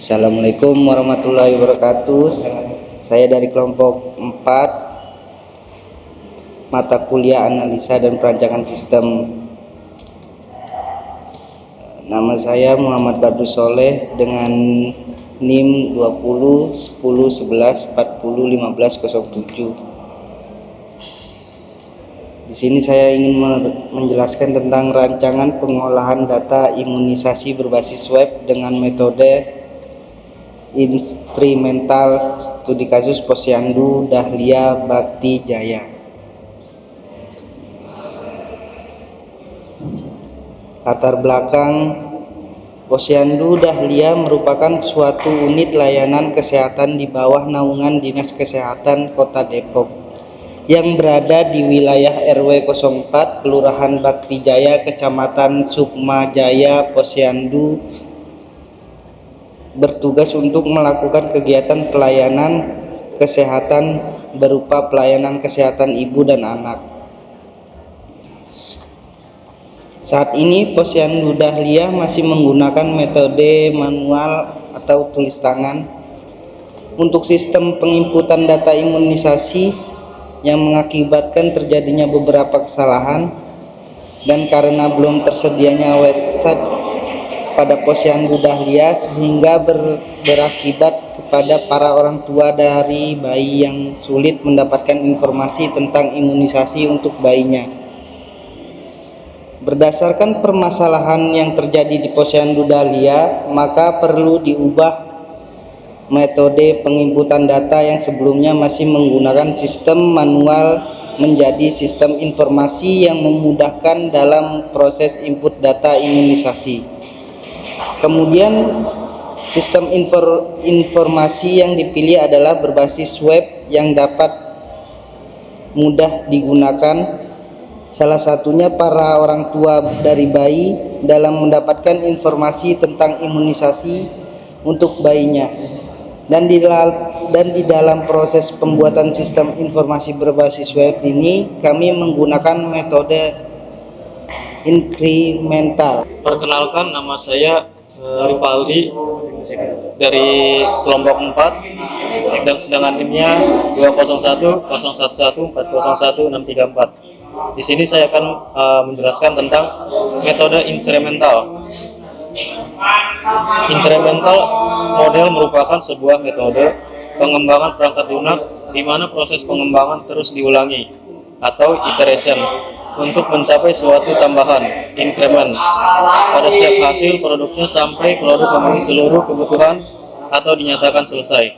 Assalamualaikum warahmatullahi wabarakatuh. Saya dari kelompok 4 mata kuliah analisa dan perancangan sistem. Nama saya Muhammad Badrus Soleh dengan NIM 20 10 11 40 15 07. Di sini saya ingin menjelaskan tentang rancangan pengolahan data imunisasi berbasis web dengan metode instrumental studi kasus Posyandu Dahlia Bhakti Jaya. Latar belakang: Posyandu Dahlia merupakan suatu unit layanan kesehatan di bawah naungan Dinas Kesehatan Kota Depok yang berada di wilayah RW 04 Kelurahan Bhakti Jaya, Kecamatan Sukma Jaya, Posyandu, bertugas untuk melakukan kegiatan pelayanan kesehatan berupa pelayanan kesehatan ibu dan anak. Saat ini Posyandu Dahlia masih menggunakan metode manual atau tulis tangan untuk sistem penginputan data imunisasi yang mengakibatkan terjadinya beberapa kesalahan, dan karena belum tersedianya website pada Posyandu Dahlia sehingga berakibat kepada para orang tua dari bayi yang sulit mendapatkan informasi tentang imunisasi untuk bayinya. Berdasarkan permasalahan yang terjadi di Posyandu Dahlia, maka perlu diubah metode penginputan data yang sebelumnya masih menggunakan sistem manual menjadi sistem informasi yang memudahkan dalam proses input data imunisasi. Kemudian sistem informasi yang dipilih adalah berbasis web yang dapat mudah digunakan, salah satunya para orang tua dari bayi dalam mendapatkan informasi tentang imunisasi untuk bayinya. Dan di dalam proses pembuatan sistem informasi berbasis web ini, kami menggunakan metode inkremental. Perkenalkan, nama saya Rivaldi dari kelompok 4 dengan NIM-nya 201 011 401 634. Di sini saya akan menjelaskan tentang metode inkremental. Inkremental model merupakan sebuah metode pengembangan perangkat lunak di mana proses pengembangan terus diulangi atau iteration untuk mencapai suatu tambahan increment pada setiap hasil produknya sampai produk memenuhi seluruh kebutuhan atau dinyatakan selesai.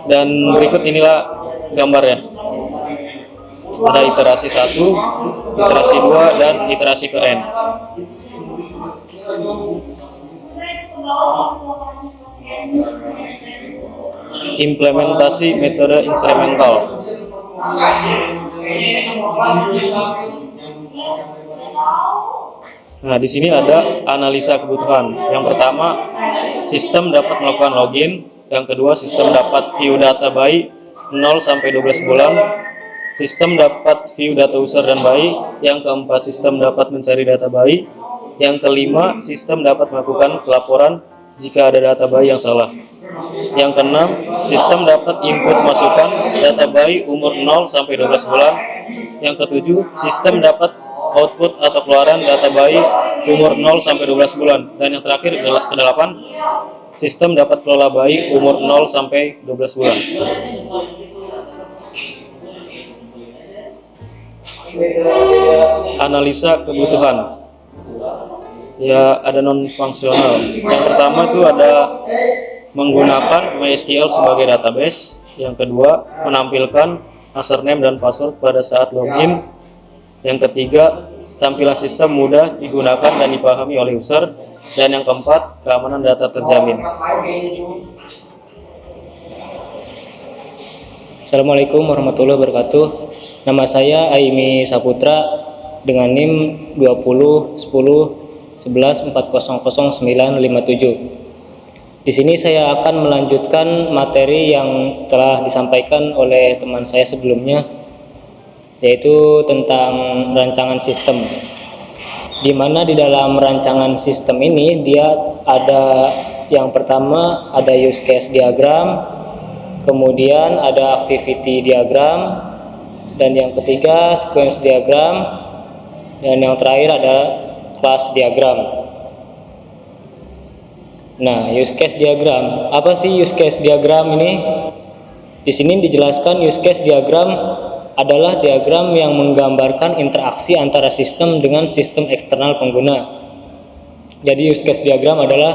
Dan berikut inilah gambarnya. Ada iterasi 1, iterasi 2, dan iterasi ke N. Implementasi metode instrumental. Nah, di sini ada analisa kebutuhan. Yang pertama, sistem dapat melakukan login. Yang kedua, sistem dapat view data bayi 0 sampai 12 bulan. Sistem dapat view data user dan bayi. Yang keempat, sistem dapat mencari data bayi. Yang kelima, sistem dapat melakukan pelaporan jika ada data bayi yang salah. Yang keenam, sistem dapat input masukan data bayi umur 0 sampai 12 bulan. Yang ketujuh, sistem dapat output atau keluaran data bayi umur 0 sampai 12 bulan. Dan yang terakhir, kedelapan, sistem dapat kelola bayi umur 0 sampai 12 bulan. Analisa kebutuhan. Ya, ada non-fungsional. Yang pertama itu ada menggunakan MySQL sebagai database. Yang kedua, menampilkan username dan password pada saat login. Yang ketiga, tampilan sistem mudah digunakan dan dipahami oleh user. Dan yang keempat, keamanan data terjamin. Assalamualaikum warahmatullahi wabarakatuh. Nama saya Aimi Saputra dengan NIM 20 10 11 400 957. Di sini saya akan melanjutkan materi yang telah disampaikan oleh teman saya sebelumnya, yaitu tentang rancangan sistem. Di mana di dalam rancangan sistem ini dia ada Yang pertama ada use case diagram, kemudian ada activity diagram, dan yang ketiga sequence diagram, dan yang terakhir ada class diagram. Nah, use case diagram. Apa sih use case diagram ini? Di sini dijelaskan use case diagram adalah diagram yang menggambarkan interaksi antara sistem dengan sistem eksternal pengguna. Jadi use case diagram adalah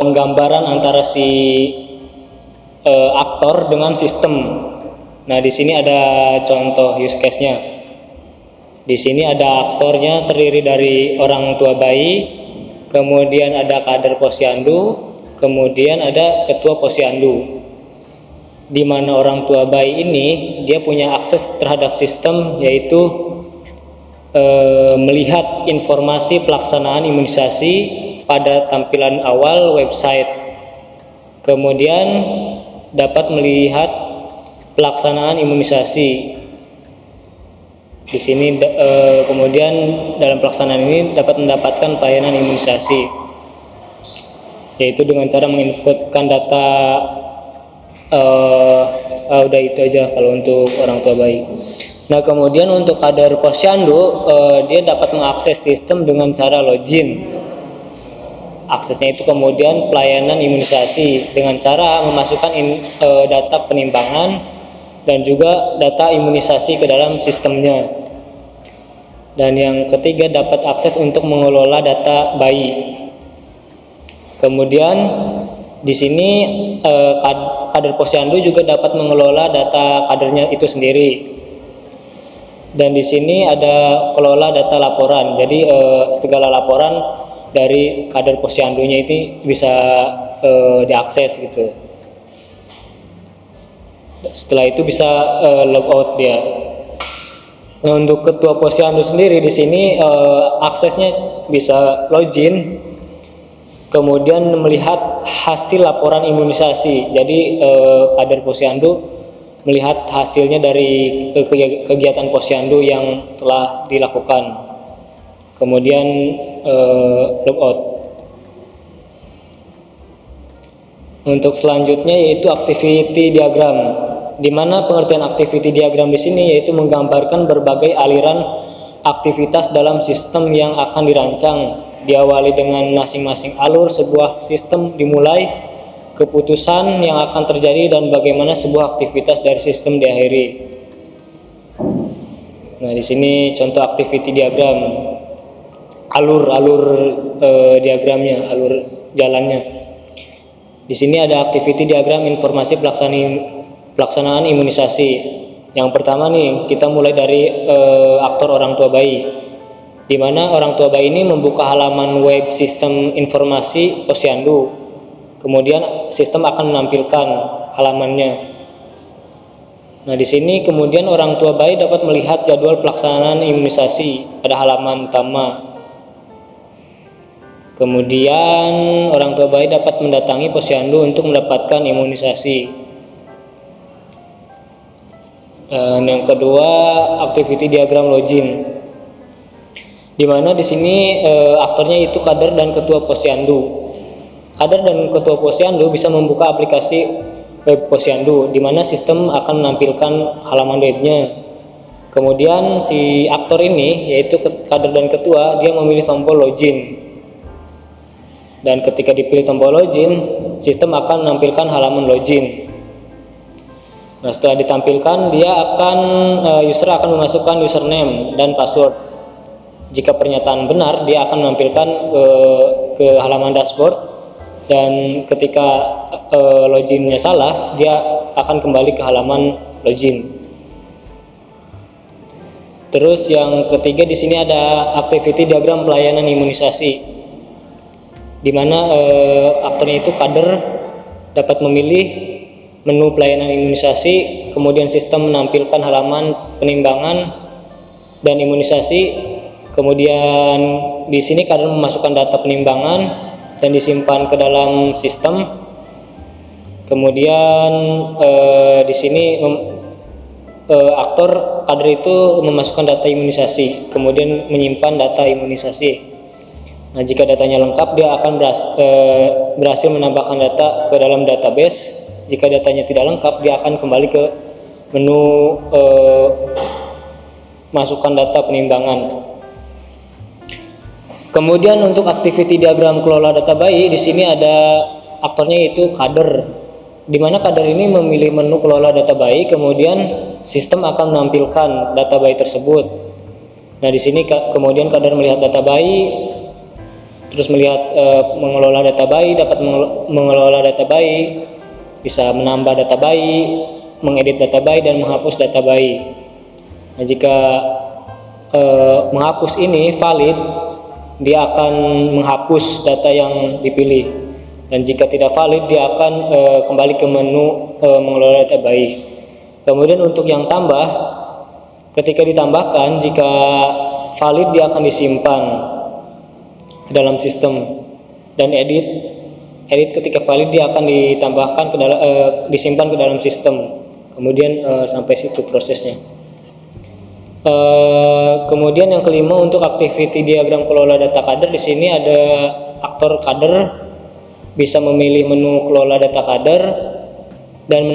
penggambaran antara si aktor dengan sistem. Nah, di sini ada contoh use case-nya. Di sini ada aktornya terdiri dari orang tua bayi, kemudian ada kader posyandu, kemudian ada ketua posyandu. Di mana orang tua bayi ini dia punya akses terhadap sistem, yaitu melihat informasi pelaksanaan imunisasi pada tampilan awal website. Kemudian dapat melihat pelaksanaan imunisasi. Di sini kemudian dalam pelaksanaan ini dapat mendapatkan pelayanan imunisasi, yaitu dengan cara menginputkan data. Udah itu aja kalau untuk orang tua bayi. Nah, kemudian untuk kader posyandu, dia dapat mengakses sistem dengan cara login. Aksesnya itu kemudian pelayanan imunisasi dengan cara memasukkan data penimbangan dan juga data imunisasi ke dalam sistemnya. Dan yang ketiga dapat akses untuk mengelola data bayi. Kemudian di sini kader posyandu juga dapat mengelola data kadernya itu sendiri. Dan di sini ada kelola data laporan. Jadi segala laporan dari kader posyandunya itu bisa diakses gitu. Setelah itu bisa logout dia. Nah, untuk ketua posyandu sendiri di sini aksesnya bisa login, kemudian melihat hasil laporan imunisasi. Jadi kader posyandu melihat hasilnya dari kegiatan posyandu yang telah dilakukan, kemudian logout. Untuk selanjutnya yaitu activity diagram, di mana pengertian activity diagram di sini yaitu menggambarkan berbagai aliran aktivitas dalam sistem yang akan dirancang, diawali dengan masing-masing alur sebuah sistem dimulai, keputusan yang akan terjadi, dan bagaimana sebuah aktivitas dari sistem diakhiri. Nah, di sini contoh activity diagram, alur diagramnya, alur jalannya. Di sini ada activity diagram informasi pelaksanaan imunisasi. Yang pertama nih, kita mulai dari aktor orang tua bayi, di mana orang tua bayi ini membuka halaman web sistem informasi posyandu. Kemudian sistem akan menampilkan halamannya. Nah, di sini kemudian orang tua bayi dapat melihat jadwal pelaksanaan imunisasi pada halaman utama. Kemudian orang tua bayi dapat mendatangi posyandu untuk mendapatkan imunisasi. Yang kedua, activity diagram login, di mana di sini aktornya itu kader dan ketua posyandu. Kader dan ketua posyandu bisa membuka aplikasi web posyandu, di mana sistem akan menampilkan halaman webnya. Kemudian si aktor ini, yaitu kader dan ketua, dia memilih tombol login. Dan ketika dipilih tombol login, sistem akan menampilkan halaman login. Nah, setelah ditampilkan, user akan memasukkan username dan password. Jika pernyataan benar, dia akan menampilkan ke halaman dashboard. Dan ketika loginnya salah, dia akan kembali ke halaman login. Terus yang ketiga di sini ada activity diagram pelayanan imunisasi, di mana aktornya itu kader dapat memilih menu pelayanan imunisasi, kemudian sistem menampilkan halaman penimbangan dan imunisasi. Kemudian di sini kader memasukkan data penimbangan dan disimpan ke dalam sistem. Kemudian di sini aktor kader itu memasukkan data imunisasi, kemudian menyimpan data imunisasi. Nah, jika datanya lengkap, dia akan berhasil menambahkan data ke dalam database. Jika datanya tidak lengkap, dia akan kembali ke menu masukkan data penimbangan. Kemudian untuk activity diagram kelola data bayi, di sini ada aktornya yaitu kader, di mana kader ini memilih menu kelola data bayi, kemudian sistem akan menampilkan data bayi tersebut. Nah, di sini kemudian kader melihat data bayi, terus melihat mengelola data bayi, dapat mengelola data bayi, bisa menambah data bayi, mengedit data bayi, dan menghapus data bayi. Nah, jika menghapus ini valid, dia akan menghapus data yang dipilih, dan jika tidak valid, dia akan kembali ke menu mengelola data bayi. Kemudian untuk yang tambah, ketika ditambahkan, jika valid dia akan disimpan ke dalam sistem, dan edit ketika valid dia akan ditambahkan ke dalam disimpan ke dalam sistem. Kemudian sampai situ prosesnya. Kemudian yang kelima untuk activity diagram kelola data kader, di sini ada aktor kader bisa memilih menu kelola data kader, dan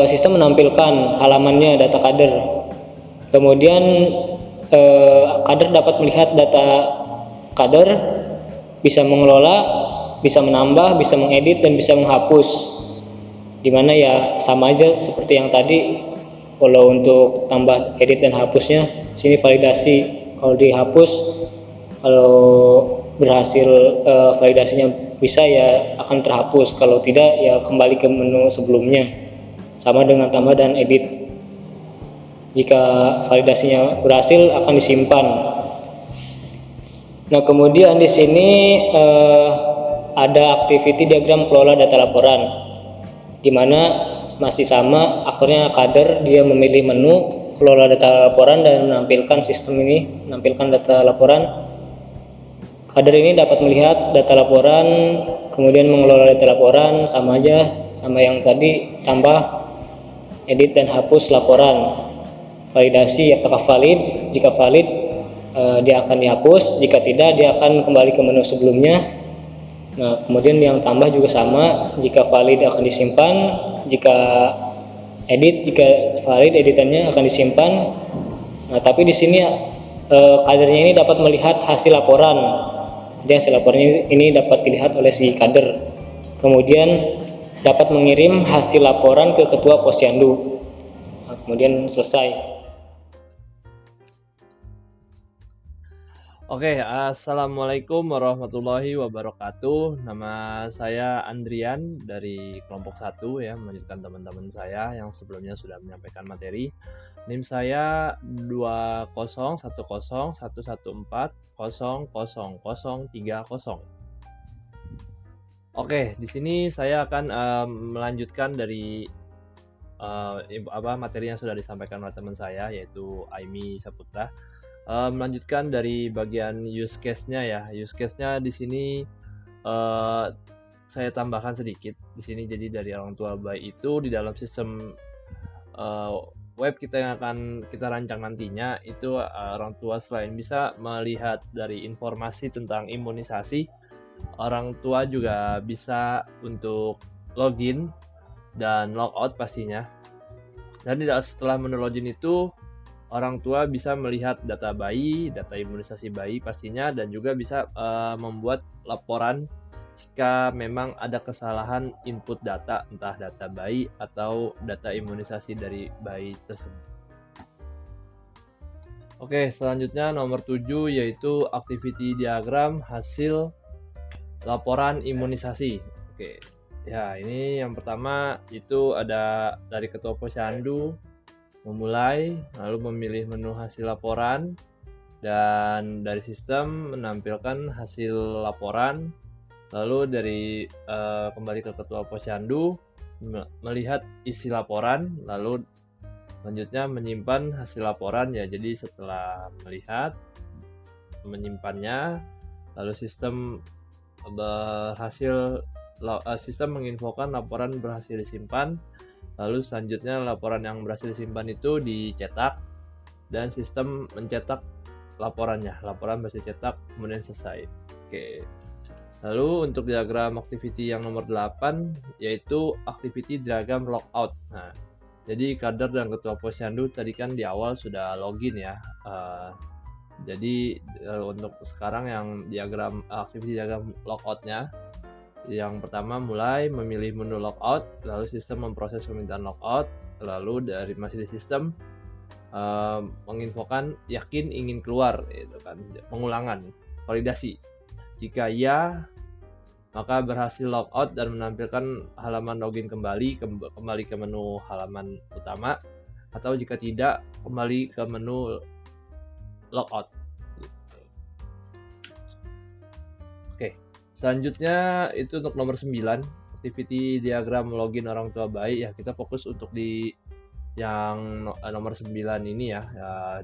sistem menampilkan halamannya data kader. Kemudian kader dapat melihat data kader, bisa mengelola, bisa menambah, bisa mengedit, dan bisa menghapus. Dimana ya sama aja seperti yang tadi. Kalau untuk tambah, edit, dan hapusnya, sini validasi. Kalau dihapus, kalau berhasil validasinya bisa, ya akan terhapus. Kalau tidak, ya kembali ke menu sebelumnya. Sama dengan tambah dan edit. Jika validasinya berhasil, akan disimpan. Nah, kemudian di sini ada activity diagram kelola data laporan, di mana masih sama aktornya kader, dia memilih menu kelola data laporan dan menampilkan sistem ini menampilkan data laporan. Kader ini dapat melihat data laporan, kemudian mengelola data laporan, sama aja sama yang tadi, tambah, edit, dan hapus laporan. Validasi apakah valid, jika valid dia akan dihapus, jika tidak dia akan kembali ke menu sebelumnya. Nah, kemudian yang tambah juga sama, jika valid akan disimpan, jika edit, jika valid editannya akan disimpan. Nah, tapi di sini kadernya ini dapat melihat hasil laporan. Jadi hasil laporan ini dapat dilihat oleh si kader. Kemudian dapat mengirim hasil laporan ke ketua posyandu. Nah, kemudian selesai. Oke, assalamualaikum warahmatullahi wabarakatuh. Nama saya Andrian dari kelompok 1 ya, melanjutkan teman-teman saya yang sebelumnya sudah menyampaikan materi. NIM saya 2011114000030. Oke, di sini saya akan melanjutkan dari materi yang sudah disampaikan oleh teman saya, yaitu Aimi Saputra. Melanjutkan dari bagian use case-nya ya. Use case-nya di sini saya tambahkan sedikit di sini. Jadi dari orang tua bayi itu di dalam sistem web kita yang akan kita rancang nantinya itu, orang tua selain bisa melihat dari informasi tentang imunisasi, orang tua juga bisa untuk login dan logout pastinya. Dan setelah menu login itu, orang tua bisa melihat data bayi, data imunisasi bayi pastinya, dan juga bisa membuat laporan jika memang ada kesalahan input data, entah data bayi atau data imunisasi dari bayi tersebut. Oke, selanjutnya nomor 7 yaitu activity diagram hasil laporan imunisasi. Oke, ya ini yang pertama itu ada dari ketua posyandu memulai, lalu memilih menu hasil laporan, dan dari sistem menampilkan hasil laporan, lalu dari kembali ke ketua posyandu melihat isi laporan, lalu selanjutnya menyimpan hasil laporan ya. Jadi setelah melihat, menyimpannya, lalu sistem sistem menginfokan laporan berhasil disimpan. Lalu selanjutnya laporan yang berhasil disimpan itu dicetak dan sistem mencetak laporannya. Laporan berhasil dicetak kemudian selesai. Oke. Lalu untuk diagram activity yang nomor 8 yaitu activity diagram logout. Nah, jadi kader dan ketua posyandu tadi kan di awal sudah login ya. Jadi untuk sekarang yang diagram activity diagram logoutnya, yang pertama mulai memilih menu logout, lalu sistem memproses permintaan logout, lalu dari masih di sistem menginfokan yakin ingin keluar, itu kan pengulangan validasi. Jika ya, maka berhasil logout dan menampilkan halaman login kembali ke menu halaman utama, atau jika tidak kembali ke menu logout. Oke, selanjutnya itu untuk nomor 9, activity diagram login orang tua bayi ya. Kita fokus untuk di yang nomor 9 ini ya.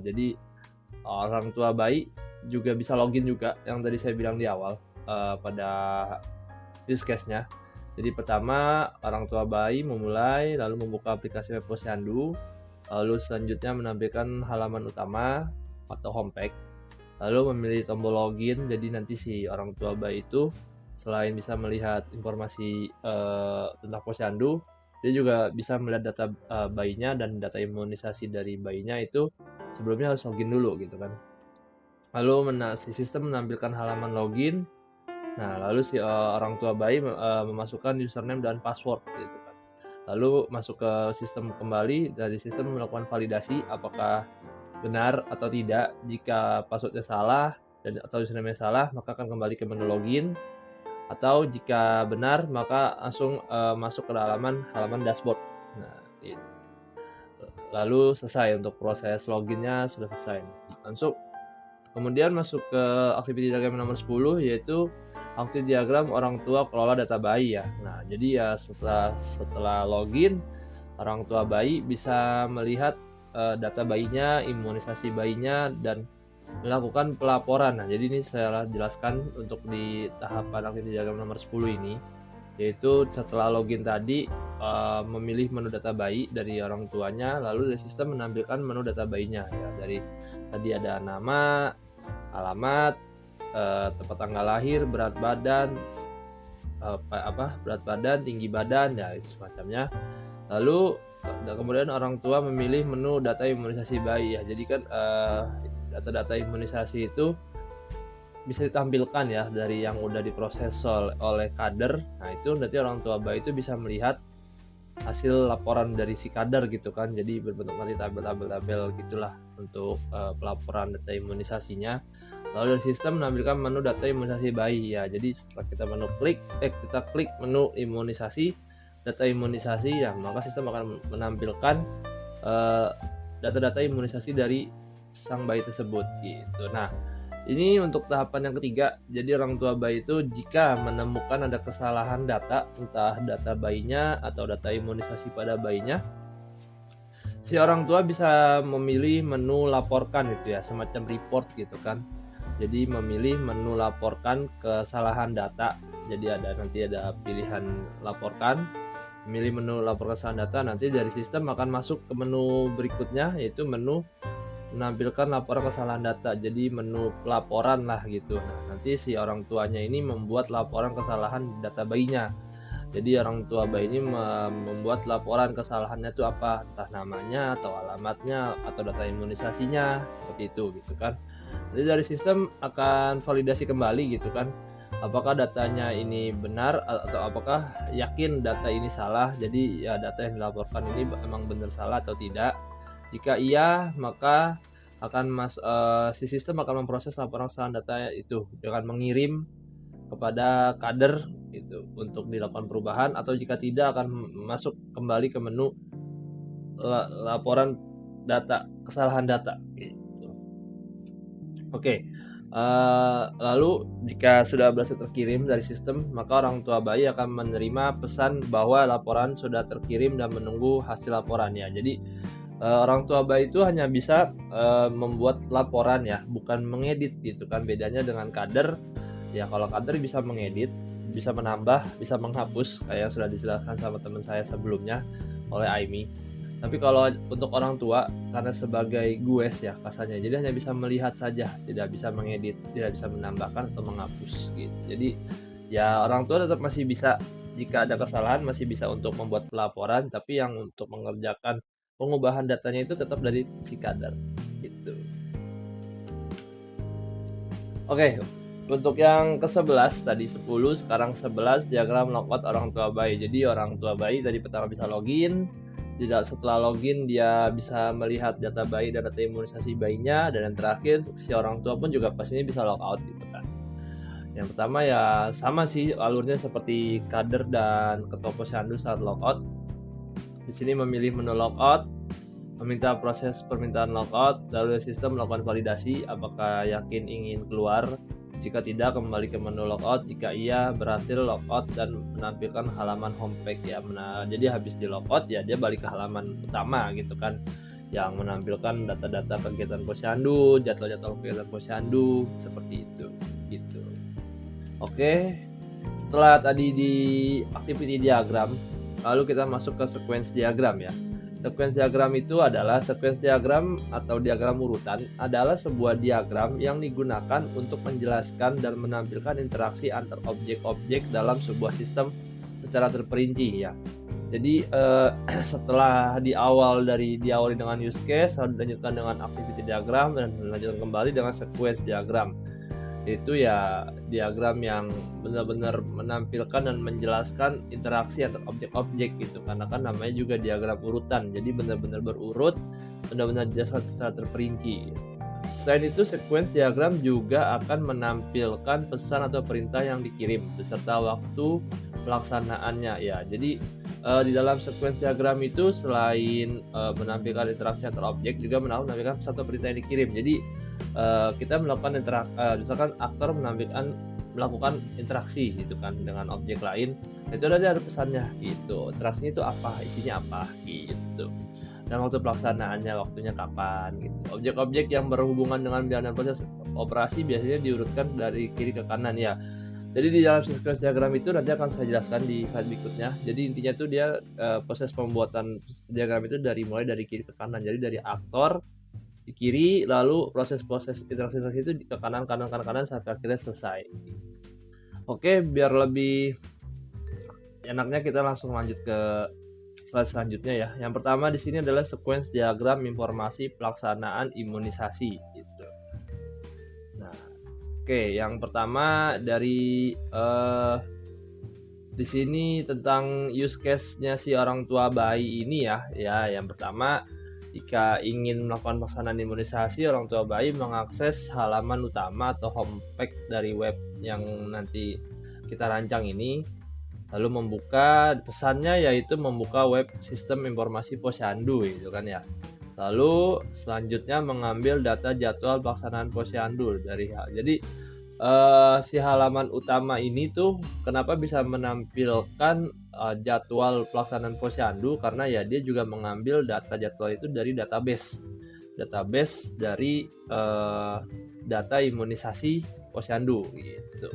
Jadi orang tua bayi juga bisa login juga yang tadi saya bilang di awal pada use case-nya. Jadi pertama orang tua bayi memulai lalu membuka aplikasi web posyandu, lalu selanjutnya menampilkan halaman utama atau homepage, lalu memilih tombol login. Jadi nanti si orang tua bayi itu selain bisa melihat informasi tentang posyandu, dia juga bisa melihat data bayinya dan data imunisasi dari bayinya itu sebelumnya harus login dulu gitu kan. Lalu si sistem menampilkan halaman login. Nah, lalu si orang tua bayi memasukkan username dan password gitu kan. Lalu masuk ke sistem kembali, dari sistem melakukan validasi apakah benar atau tidak. Jika passwordnya salah atau username salah, maka akan kembali ke menu login. Atau jika benar, maka langsung masuk ke halaman dashboard. Nah, gitu. Lalu selesai untuk proses loginnya sudah selesai. Kemudian masuk ke activity diagram nomor 10 yaitu activity diagram orang tua kelola data bayi ya. Nah, jadi ya setelah login, orang tua bayi bisa melihat data bayinya, imunisasi bayinya, dan melakukan pelaporan. Nah, jadi ini saya jelaskan untuk di tahapan activity diagram nomor 10 ini, yaitu setelah login tadi memilih menu data bayi dari orang tuanya, lalu dari sistem menampilkan menu data bayinya ya. Dari tadi ada nama, alamat, tempat tanggal lahir, berat badan, tinggi badan ya, itu semacamnya. Lalu kemudian orang tua memilih menu data imunisasi bayi ya. Jadi kan data-data imunisasi itu bisa ditampilkan ya dari yang udah diproses oleh kader. Nah, itu nanti orang tua bayi itu bisa melihat hasil laporan dari si kader gitu kan. Jadi berbentuk nanti tabel-tabel gitulah untuk pelaporan data imunisasinya. Lalu dari sistem menampilkan menu data imunisasi bayi ya. Jadi setelah kita klik menu imunisasi, data imunisasi ya, maka sistem akan menampilkan data-data imunisasi dari sang bayi tersebut gitu. Nah, ini untuk tahapan yang ketiga. Jadi orang tua bayi itu jika menemukan ada kesalahan data, entah data bayinya atau data imunisasi pada bayinya, si orang tua bisa memilih menu laporkan gitu ya, semacam report gitu kan. Jadi memilih menu laporkan kesalahan data. Jadi nanti ada pilihan laporkan, memilih menu laporkan kesalahan data. Nanti dari sistem akan masuk ke menu berikutnya, yaitu menu menampilkan laporan kesalahan data. Jadi menu pelaporan lah gitu. Nah, nanti si orang tuanya ini membuat laporan kesalahan data bayinya. Jadi orang tua bayi ini membuat laporan kesalahannya itu apa, entah namanya atau alamatnya atau data imunisasinya, seperti itu gitu kan. Jadi dari sistem akan validasi kembali gitu kan, apakah datanya ini benar atau apakah yakin data ini salah. Jadi ya data yang dilaporkan ini emang benar salah atau tidak. Jika iya, maka si sistem akan memproses laporan kesalahan data itu dengan mengirim kepada kader itu untuk dilakukan perubahan, atau jika tidak akan masuk kembali ke menu laporan data kesalahan data gitu. Oke. Lalu jika sudah berhasil terkirim dari sistem, maka orang tua bayi akan menerima pesan bahwa laporan sudah terkirim dan menunggu hasil laporannya. Jadi orang tua bayi itu hanya bisa membuat laporan ya, bukan mengedit gitu kan. Bedanya dengan kader ya, kalau kader bisa mengedit, bisa menambah, bisa menghapus kayak yang sudah dijelaskan sama teman saya sebelumnya oleh Aimi. Tapi kalau untuk orang tua, karena sebagai gues ya kasarnya, jadi hanya bisa melihat saja, tidak bisa mengedit, tidak bisa menambahkan atau menghapus gitu. Jadi ya orang tua tetap masih bisa, jika ada kesalahan masih bisa untuk membuat pelaporan, tapi yang untuk mengerjakan pengubahan datanya itu tetap dari si kader gitu. Oke, untuk yang ke-11 tadi 10, sekarang 11 diagram logout orang tua bayi. Jadi orang tua bayi tadi pertama bisa login, setelah login dia bisa melihat data bayi dan data imunisasi bayinya, dan yang terakhir si orang tua pun juga pastinya bisa logout gitu kan. Yang pertama ya sama sih alurnya seperti kader dan ketua posyandu saat logout. Di sini memilih menu logout, meminta proses permintaan logout, lalu sistem melakukan validasi apakah yakin ingin keluar. Jika tidak, kembali ke menu logout. Jika iya, berhasil logout dan menampilkan halaman homepage ya. Jadi habis di logout ya dia balik ke halaman utama gitu kan, yang menampilkan data-data kegiatan posyandu, jadwal-jadwal kegiatan posyandu seperti itu gitu. Oke, setelah tadi di activity diagram, lalu kita masuk ke sequence diagram ya. Sequence diagram itu adalah sequence diagram atau diagram urutan adalah sebuah diagram yang digunakan untuk menjelaskan dan menampilkan interaksi antar objek-objek dalam sebuah sistem secara terperinci ya. Jadi setelah diawali dengan use case, lalu dilanjutkan dengan activity diagram dan dilanjutkan kembali dengan sequence diagram. Itu ya diagram yang benar-benar menampilkan dan menjelaskan interaksi antar objek-objek gitu, karena kan namanya juga diagram urutan, jadi benar-benar berurut, benar-benar dijelaskan secara terperinci. Selain itu, sequence diagram juga akan menampilkan pesan atau perintah yang dikirim beserta waktu pelaksanaannya ya. Jadi di dalam sequence diagram itu selain menampilkan interaksi antar objek, juga menampilkan pesan atau perintah yang dikirim. Jadi kita melakukan misalkan aktor melakukan interaksi gitu kan dengan objek lain, itu ada pesannya gitu, interaksinya itu apa, isinya apa gitu, dan waktu pelaksanaannya, waktunya kapan gitu. Objek-objek yang berhubungan dengan jalannya proses operasi biasanya diurutkan dari kiri ke kanan ya. Jadi di dalam sequence diagram itu nanti akan saya jelaskan di slide berikutnya. Jadi intinya tuh dia proses pembuatan diagram itu mulai dari kiri ke kanan. Jadi dari aktor di kiri, lalu proses interaksi itu ke kanan sampai akhirnya selesai. Oke, biar lebih enaknya kita langsung lanjut ke slide selanjutnya ya. Yang pertama di sini adalah sequence diagram informasi pelaksanaan imunisasi gitu. Nah, oke, yang pertama dari di sini tentang use case-nya si orang tua bayi ini ya. Ya, yang pertama, jika ingin melakukan pelaksanaan imunisasi, orang tua bayi mengakses halaman utama atau homepage dari web yang nanti kita rancang ini, lalu membuka pesannya yaitu membuka web sistem informasi posyandu gitu kan ya. Lalu selanjutnya mengambil data jadwal pelaksanaan posyandu dari jadi si halaman utama ini tuh kenapa bisa menampilkan jadwal pelaksanaan posyandu, karena ya dia juga mengambil data jadwal itu dari database dari data imunisasi posyandu gitu.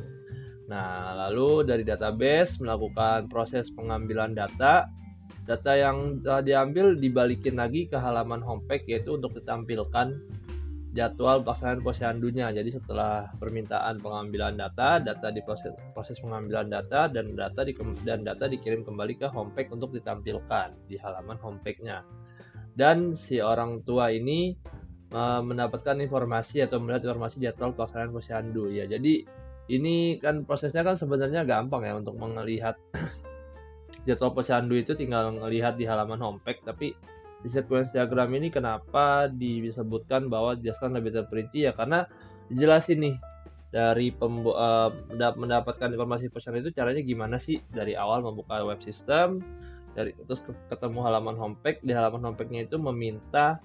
Nah, lalu dari database melakukan proses pengambilan data yang telah diambil dibalikin lagi ke halaman homepage, yaitu untuk ditampilkan jadwal pelaksanaan posyandunya. Jadi setelah permintaan pengambilan data proses pengambilan data dan data dikirim kembali ke homepage untuk ditampilkan di halaman homepage-nya. Dan si orang tua ini mendapatkan informasi atau melihat informasi jadwal pelaksanaan posyandu ya. Jadi ini kan prosesnya kan sebenarnya gampang ya untuk melihat jadwal posyandu, itu tinggal melihat di halaman homepage, tapi di sequence diagram ini kenapa disebutkan bahwa dijelaskan lebih terperinci ya, karena dijelasin nih dari mendapatkan informasi posyandu itu caranya gimana sih, dari awal membuka web system, terus ketemu halaman homepage, di halaman homepage-nya itu meminta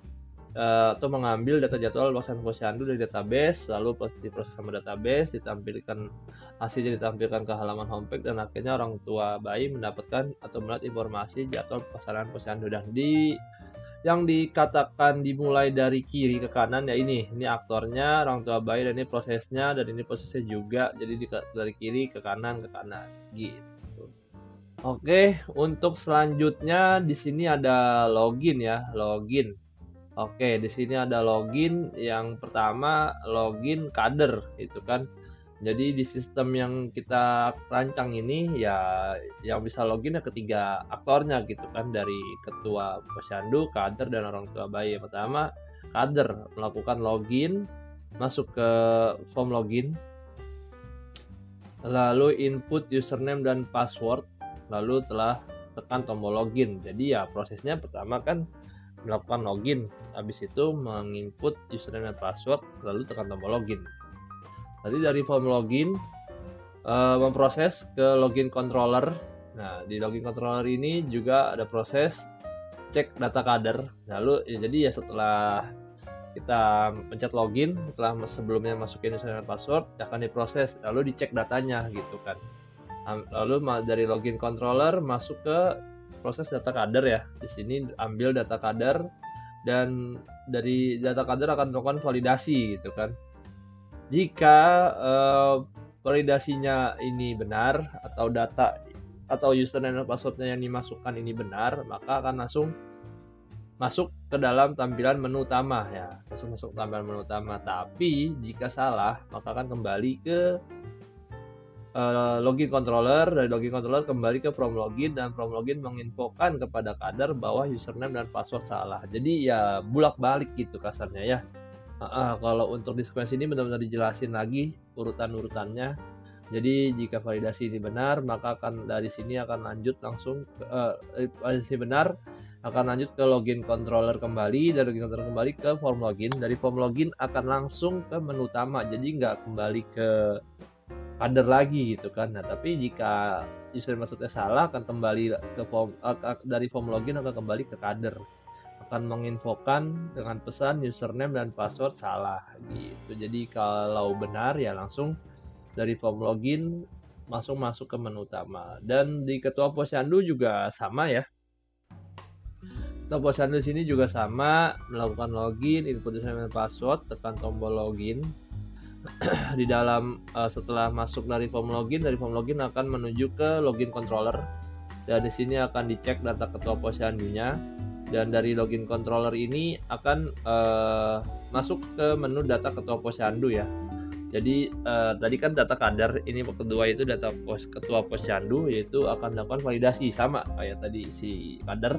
atau mengambil data jadwal pelaksanaan posyandu dari database, lalu diproses sama database, hasilnya ditampilkan ke halaman homepage, dan akhirnya orang tua bayi mendapatkan atau melihat informasi jadwal pelaksanaan posyandu. Dan yang dikatakan dimulai dari kiri ke kanan ya ini aktornya orang tua bayi, dan ini prosesnya, dan ini prosesnya juga, jadi dari kiri ke kanan gitu. Oke, untuk selanjutnya di sini ada login ya, login. Oke, di sini ada login. Yang pertama login kader itu kan. Jadi di sistem yang kita rancang ini ya yang bisa login ya ketiga aktornya gitu kan, dari ketua posyandu, kader dan orang tua bayi. Yang pertama kader melakukan login, masuk ke form login, lalu input username dan password, lalu telah tekan tombol login. Jadi ya prosesnya pertama kan melakukan login, habis itu menginput username dan password, lalu tekan tombol login. Nanti dari form login memproses ke login controller. Nah, di login controller ini juga ada proses cek data kader. Lalu ya, jadi ya setelah kita pencet login, setelah sebelumnya masukin username dan password, akan diproses, lalu dicek datanya gitu kan. Lalu dari login controller masuk ke proses data kader ya. Di sini ambil data kader dan dari data kader akan melakukan validasi gitu kan. Jika validasinya ini benar atau data atau username dan passwordnya yang dimasukkan ini benar, maka akan langsung masuk ke dalam tampilan menu utama ya, langsung masuk tampilan menu utama. Tapi jika salah, maka akan kembali ke login controller. Dari login controller kembali ke from login, dan from login menginfokan kepada kader bahwa username dan password salah. Jadi ya bulak-balik gitu kasarnya ya. Kalau untuk di sequence ini benar-benar dijelasin lagi urutan-urutannya. Jadi jika validasi ini benar, maka akan dari sini akan lanjut langsung ke validasi benar, akan lanjut ke login controller kembali, dari login controller kembali ke form login. Dari form login akan langsung ke menu utama, jadi nggak kembali ke kader lagi gitu kan. Nah, tapi jika username passwordnya salah, akan kembali ke form dari form login akan kembali ke kader, akan menginfokan dengan pesan username dan password salah gitu. Jadi kalau benar ya langsung dari form login masuk ke menu utama. Dan di ketua posyandu juga sama ya. Ketua posyandu di sini juga sama, melakukan login, input username dan password, tekan tombol login. Di dalam setelah masuk dari form login akan menuju ke login controller. Dan di sini akan dicek data ketua posyandunya. Dan dari login controller ini akan masuk ke menu data ketua posyandu ya. Jadi tadi kan data kader, ini kedua itu data ketua posyandu, yaitu akan dilakukan validasi sama kayak tadi si kader.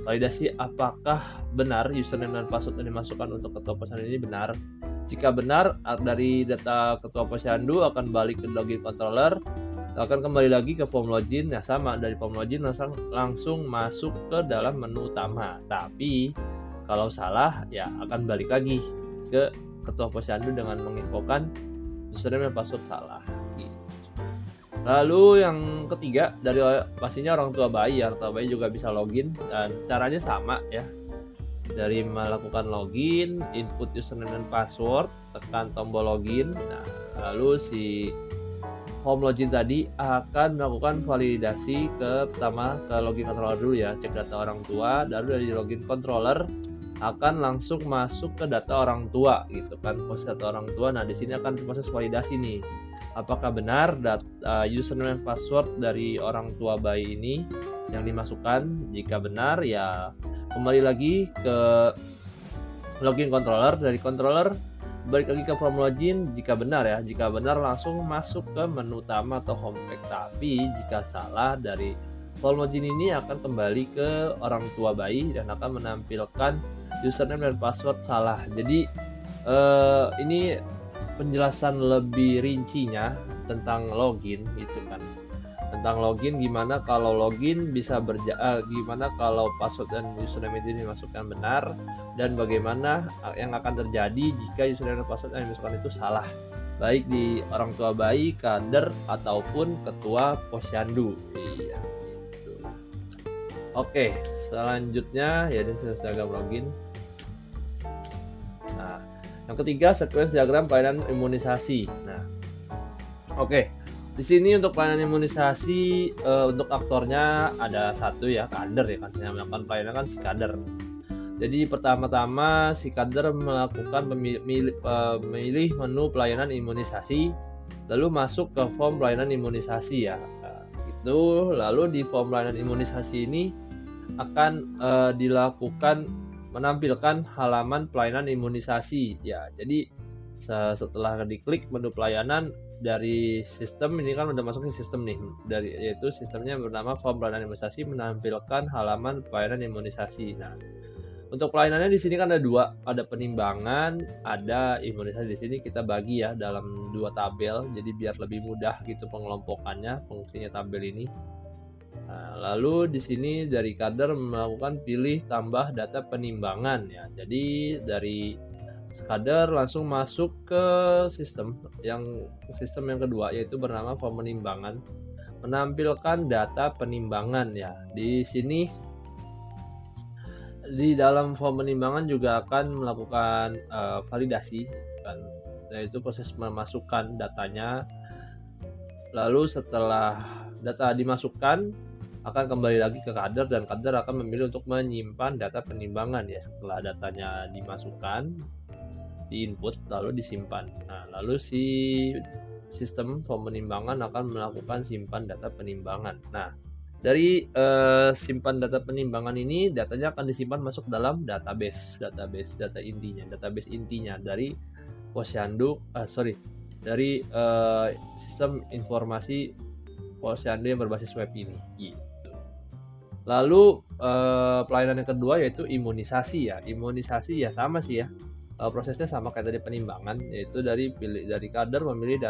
Validasi apakah benar username dan password yang dimasukkan untuk ketua posyandu ini benar. Jika benar, dari data ketua posyandu akan balik ke login controller, akan kembali lagi ke form login. Nah, sama dari form login langsung masuk ke dalam menu utama. Tapi kalau salah ya akan balik lagi ke ketua posyandu dengan menginfokan username dan password salah gitu. Lalu yang ketiga dari pastinya orang tua bayi ya. Orang tua bayi juga bisa login dan caranya sama ya. Dari melakukan login, input username dan password, tekan tombol login. Nah, lalu si home login tadi akan melakukan validasi pertama ke login controller dulu ya, cek data orang tua. Lalu dari login controller akan langsung masuk ke data orang tua gitu kan, proses data orang tua. Nah, di sini akan proses validasi nih. Apakah benar username dan password dari orang tua bayi ini yang dimasukkan? Jika benar ya kembali lagi ke login controller. Dari controller balik lagi ke form login jika benar ya. Jika benar langsung masuk ke menu utama atau home page. Tapi jika salah, dari form login ini akan kembali ke orang tua bayi dan akan menampilkan username dan password salah. Jadi ini penjelasan lebih rincinya tentang login gitu kan. Tentang login, gimana kalau login bisa gimana kalau password dan username itu dimasukkan benar, dan bagaimana yang akan terjadi jika username dan password yang dimasukkan itu salah, baik di orang tua bayi, kader ataupun ketua posyandu. Iya gitu. Oke, selanjutnya ya ini diagram login. Nah, yang ketiga sequence diagram pelayanan imunisasi. Nah, oke. Di sini untuk pelayanan imunisasi untuk aktornya ada satu ya, kader ya kan, yang melakukan pelayanan kan si kader. Jadi pertama-tama si kader melakukan memilih menu pelayanan imunisasi, lalu masuk ke form pelayanan imunisasi ya. Gitu. Itu lalu di form pelayanan imunisasi ini akan dilakukan menampilkan halaman pelayanan imunisasi ya. Jadi setelah diklik menu pelayanan dari sistem ini kan udah masuk ke sistem nih, yaitu sistemnya bernama form pelayanan imunisasi menampilkan halaman pelayanan imunisasi. Nah, untuk pelayanannya di sini kan ada dua, ada penimbangan, ada imunisasi. Di sini kita bagi ya dalam dua tabel, jadi biar lebih mudah gitu pengelompokannya, fungsinya tabel ini. Nah, lalu di sini dari kader melakukan pilih tambah data penimbangan ya. Jadi dari kader langsung masuk ke sistem yang kedua, yaitu bernama form penimbangan, menampilkan data penimbangan ya. Di sini di dalam form penimbangan juga akan melakukan validasi kan, yaitu proses memasukkan datanya. Lalu setelah data dimasukkan akan kembali lagi ke kader, dan kader akan memilih untuk menyimpan data penimbangan ya. Setelah datanya dimasukkan, di input lalu disimpan. Nah, lalu si sistem form penimbangan akan melakukan simpan data penimbangan. Nah, dari simpan data penimbangan ini, datanya akan disimpan masuk dalam database data intinya dari Posyandu, dari sistem informasi Posyandu yang berbasis web ini. Gitu. Lalu pelayanan yang kedua yaitu imunisasi ya. Imunisasi ya sama sih ya. Prosesnya sama kayak tadi penimbangan, yaitu dari kader memilih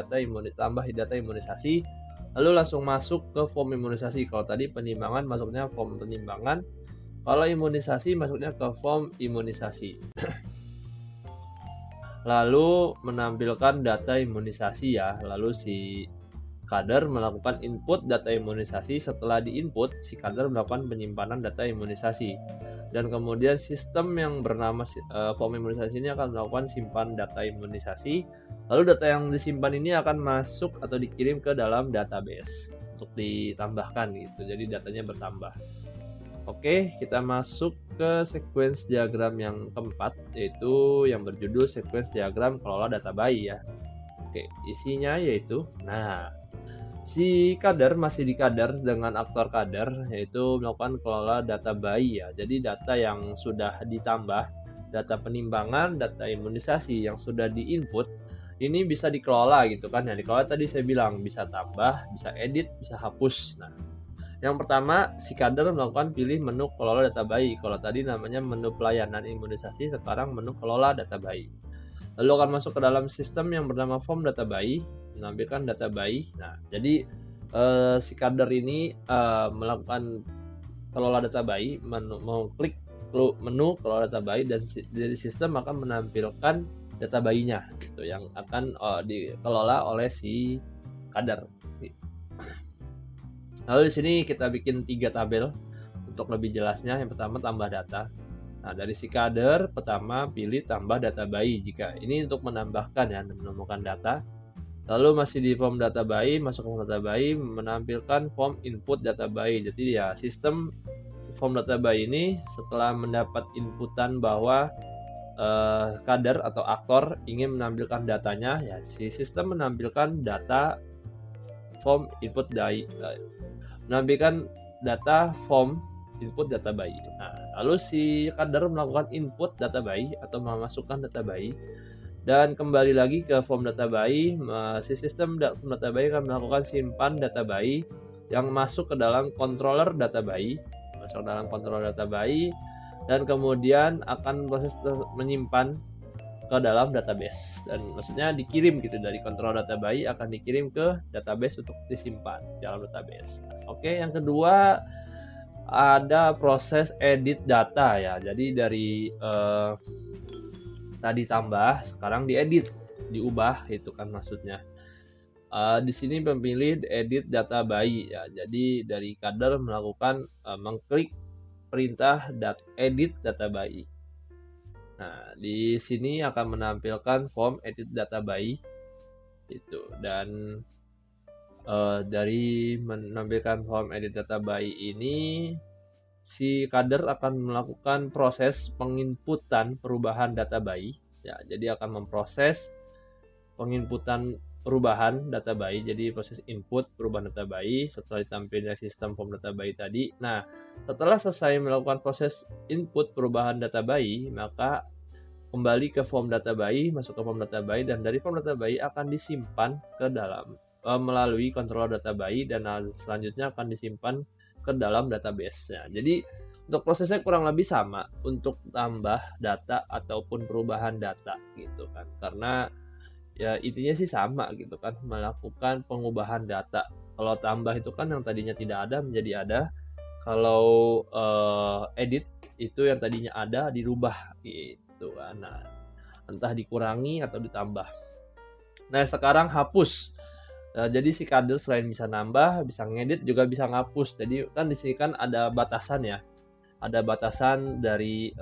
tambah data imunisasi, lalu langsung masuk ke form imunisasi. Kalau tadi penimbangan masuknya form penimbangan, kalau imunisasi masuknya ke form imunisasi. Lalu menampilkan data imunisasi ya. Lalu si kader melakukan input data imunisasi. Setelah diinput, si kader melakukan penyimpanan data imunisasi. Dan kemudian sistem yang bernama form imunisasi ini akan melakukan simpan data imunisasi. Lalu data yang disimpan ini akan masuk atau dikirim ke dalam database untuk ditambahkan gitu. Jadi datanya bertambah. Oke, kita masuk ke sequence diagram yang keempat, yaitu yang berjudul sequence diagram kelola data bayi ya. Oke, isinya yaitu, si kader masih di kader dengan aktor kader, yaitu melakukan kelola data bayi ya. Jadi data yang sudah ditambah, data penimbangan, data imunisasi yang sudah diinput, ini bisa dikelola gitu kan. Yang dikelola tadi saya bilang bisa tambah, bisa edit, bisa hapus. Nah, yang pertama, si kader melakukan pilih menu kelola data bayi. Kalau tadi namanya menu pelayanan imunisasi, sekarang menu kelola data bayi. Lalu akan masuk ke dalam sistem yang bernama form data bayi, menampilkan data bayi. Nah, jadi si kader ini melakukan kelola data bayi, mengklik menu kelola data bayi, dan dari sistem akan menampilkan data bayinya gitu, yang akan dikelola oleh si kader. Lalu di sini kita bikin 3 tabel untuk lebih jelasnya. Yang pertama tambah data. Nah, dari si kader pertama pilih tambah data bayi jika ini untuk menambahkan ya, menemukan data. Lalu masih di form data bayi, masuk ke form data bayi, menampilkan form input data bayi. Jadi ya sistem form data bayi ini setelah mendapat inputan bahwa kader atau aktor ingin menampilkan datanya, ya si sistem menampilkan data form input bayi, menampilkan data form input data bayi. Nah, lalu si kader melakukan input data bayi atau memasukkan data bayi, dan kembali lagi ke form data bayi. Si sistem form data bayi akan melakukan simpan data bayi yang masuk ke dalam controller data bayi, dan kemudian akan proses menyimpan ke dalam database, dan maksudnya dikirim gitu, dari kontrol data bayi akan dikirim ke database untuk disimpan di dalam database. Oke, yang kedua ada proses edit data ya. Jadi dari tadi tambah, sekarang diedit, diubah itu kan maksudnya. Di sini memilih edit data bayi ya. Jadi dari kader melakukan mengklik perintah edit data bayi. Nah, di sini akan menampilkan form edit data bayi itu, dan dari menampilkan form edit data bayi ini, si kader akan melakukan proses penginputan perubahan data bayi ya. Jadi akan memproses penginputan perubahan data bayi. Jadi proses input perubahan data bayi setelah ditampilkan sistem form data bayi tadi. Nah, setelah selesai melakukan proses input perubahan data bayi, maka kembali ke form data bayi, masuk ke form data bayi, dan dari form data bayi akan disimpan ke dalam melalui controller data bayi, dan selanjutnya akan disimpan ke dalam database-nya. Jadi untuk prosesnya kurang lebih sama untuk tambah data ataupun perubahan data gitu kan. Karena ya intinya sih sama gitu kan, melakukan pengubahan data. Kalau tambah itu kan yang tadinya tidak ada menjadi ada. Kalau edit itu yang tadinya ada dirubah gitu kan. Nah, entah dikurangi atau ditambah. Nah, sekarang hapus. Jadi si kader selain bisa nambah, bisa ngedit, juga bisa ngapus. Jadi kan di sini kan ada batasan ya. Ada batasan dari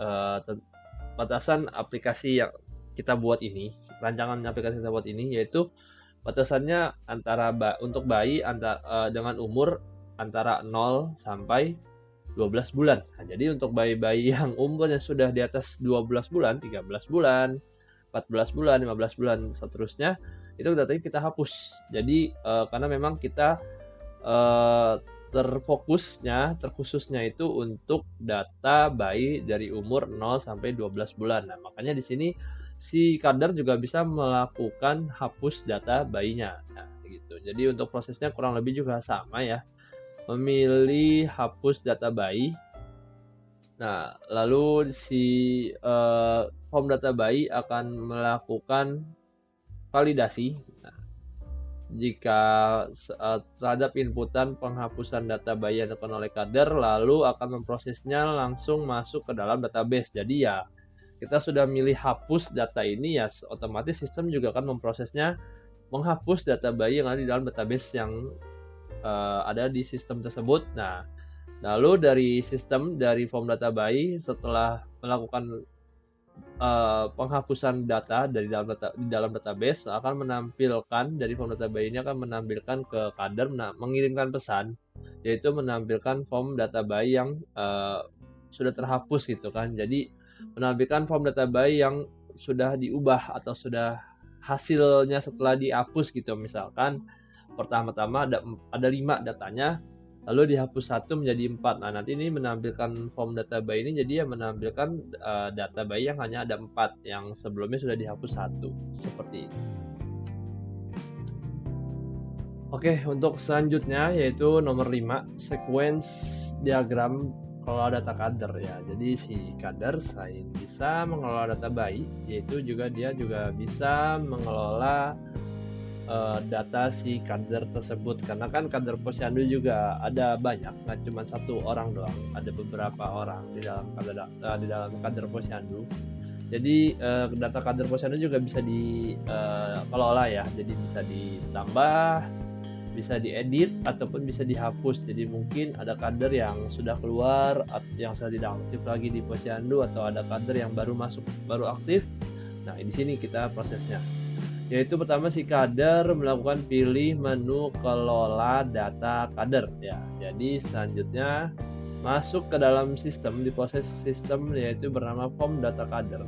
batasan aplikasi yang kita buat ini, rancangan aplikasi kita buat ini, yaitu batasannya antara untuk bayi dengan umur antara 0 sampai 12 bulan. Nah, jadi untuk bayi-bayi yang umurnya sudah di atas 12 bulan, 13 bulan, 14 bulan, 15 bulan, seterusnya, itu datanya kita hapus. Jadi karena memang kita terkhususnya itu untuk data bayi dari umur 0 sampai 12 bulan. Nah, makanya di sini si kader juga bisa melakukan hapus data bayinya. Nah, gitu. Jadi untuk prosesnya kurang lebih juga sama ya. Memilih hapus data bayi. Nah, lalu si form data bayi akan melakukan validasi. Nah, jika terhadap inputan penghapusan data bayi yang dilakukan oleh kader, lalu akan memprosesnya langsung masuk ke dalam database. Jadi ya kita sudah milih hapus data ini, ya otomatis sistem juga akan memprosesnya menghapus data bayi yang ada di dalam database yang ada di sistem tersebut. Nah, lalu dari form data bayi setelah melakukan penghapusan data di dalam database akan menampilkan, dari form data bayi ini akan menampilkan ke kader, mengirimkan pesan, yaitu menampilkan form data bayi yang sudah terhapus gitu kan. Jadi menampilkan form data bayi yang sudah diubah atau sudah hasilnya setelah dihapus gitu. Misalkan pertama-tama ada 5 datanya, lalu dihapus 1 menjadi 4. Nah, nanti ini menampilkan form data bayi ini jadi ya menampilkan data bayi yang hanya ada 4, yang sebelumnya sudah dihapus 1, seperti itu. Oke, untuk selanjutnya yaitu nomor 5, sequence diagram kelola data kader ya. Jadi si kader selain bisa mengelola data bayi, yaitu dia juga bisa mengelola data si kader tersebut, karena kan kader posyandu juga ada banyak, nggak cuma 1 orang doang, ada beberapa orang di dalam kader posyandu. Jadi data kader posyandu juga bisa dikelola ya, jadi bisa ditambah, bisa diedit, ataupun bisa dihapus. Jadi mungkin ada kader yang sudah keluar, yang sudah tidak aktif lagi di posyandu, atau ada kader yang baru aktif. Nah, di sini kita prosesnya, yaitu pertama si kader melakukan pilih menu kelola data kader ya. Jadi selanjutnya masuk ke dalam sistem, di proses sistem yaitu bernama form data kader.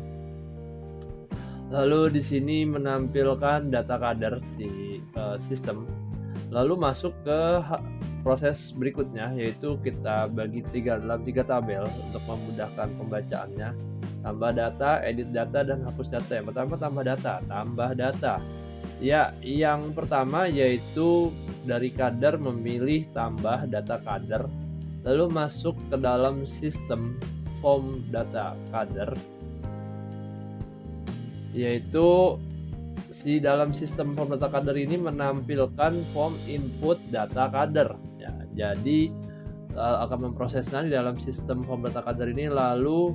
Lalu di sini menampilkan data kader si sistem. Lalu masuk ke proses berikutnya, yaitu kita bagi dalam 3 tabel untuk memudahkan pembacaannya. Tambah data, edit data, dan hapus data. Yang pertama tambah data. Ya, yang pertama yaitu dari kader memilih tambah data kader, lalu masuk ke dalam sistem form data kader, yaitu si dalam sistem form data kader ini menampilkan form input data kader ya. Jadi akan memprosesnya di dalam sistem form data kader ini, lalu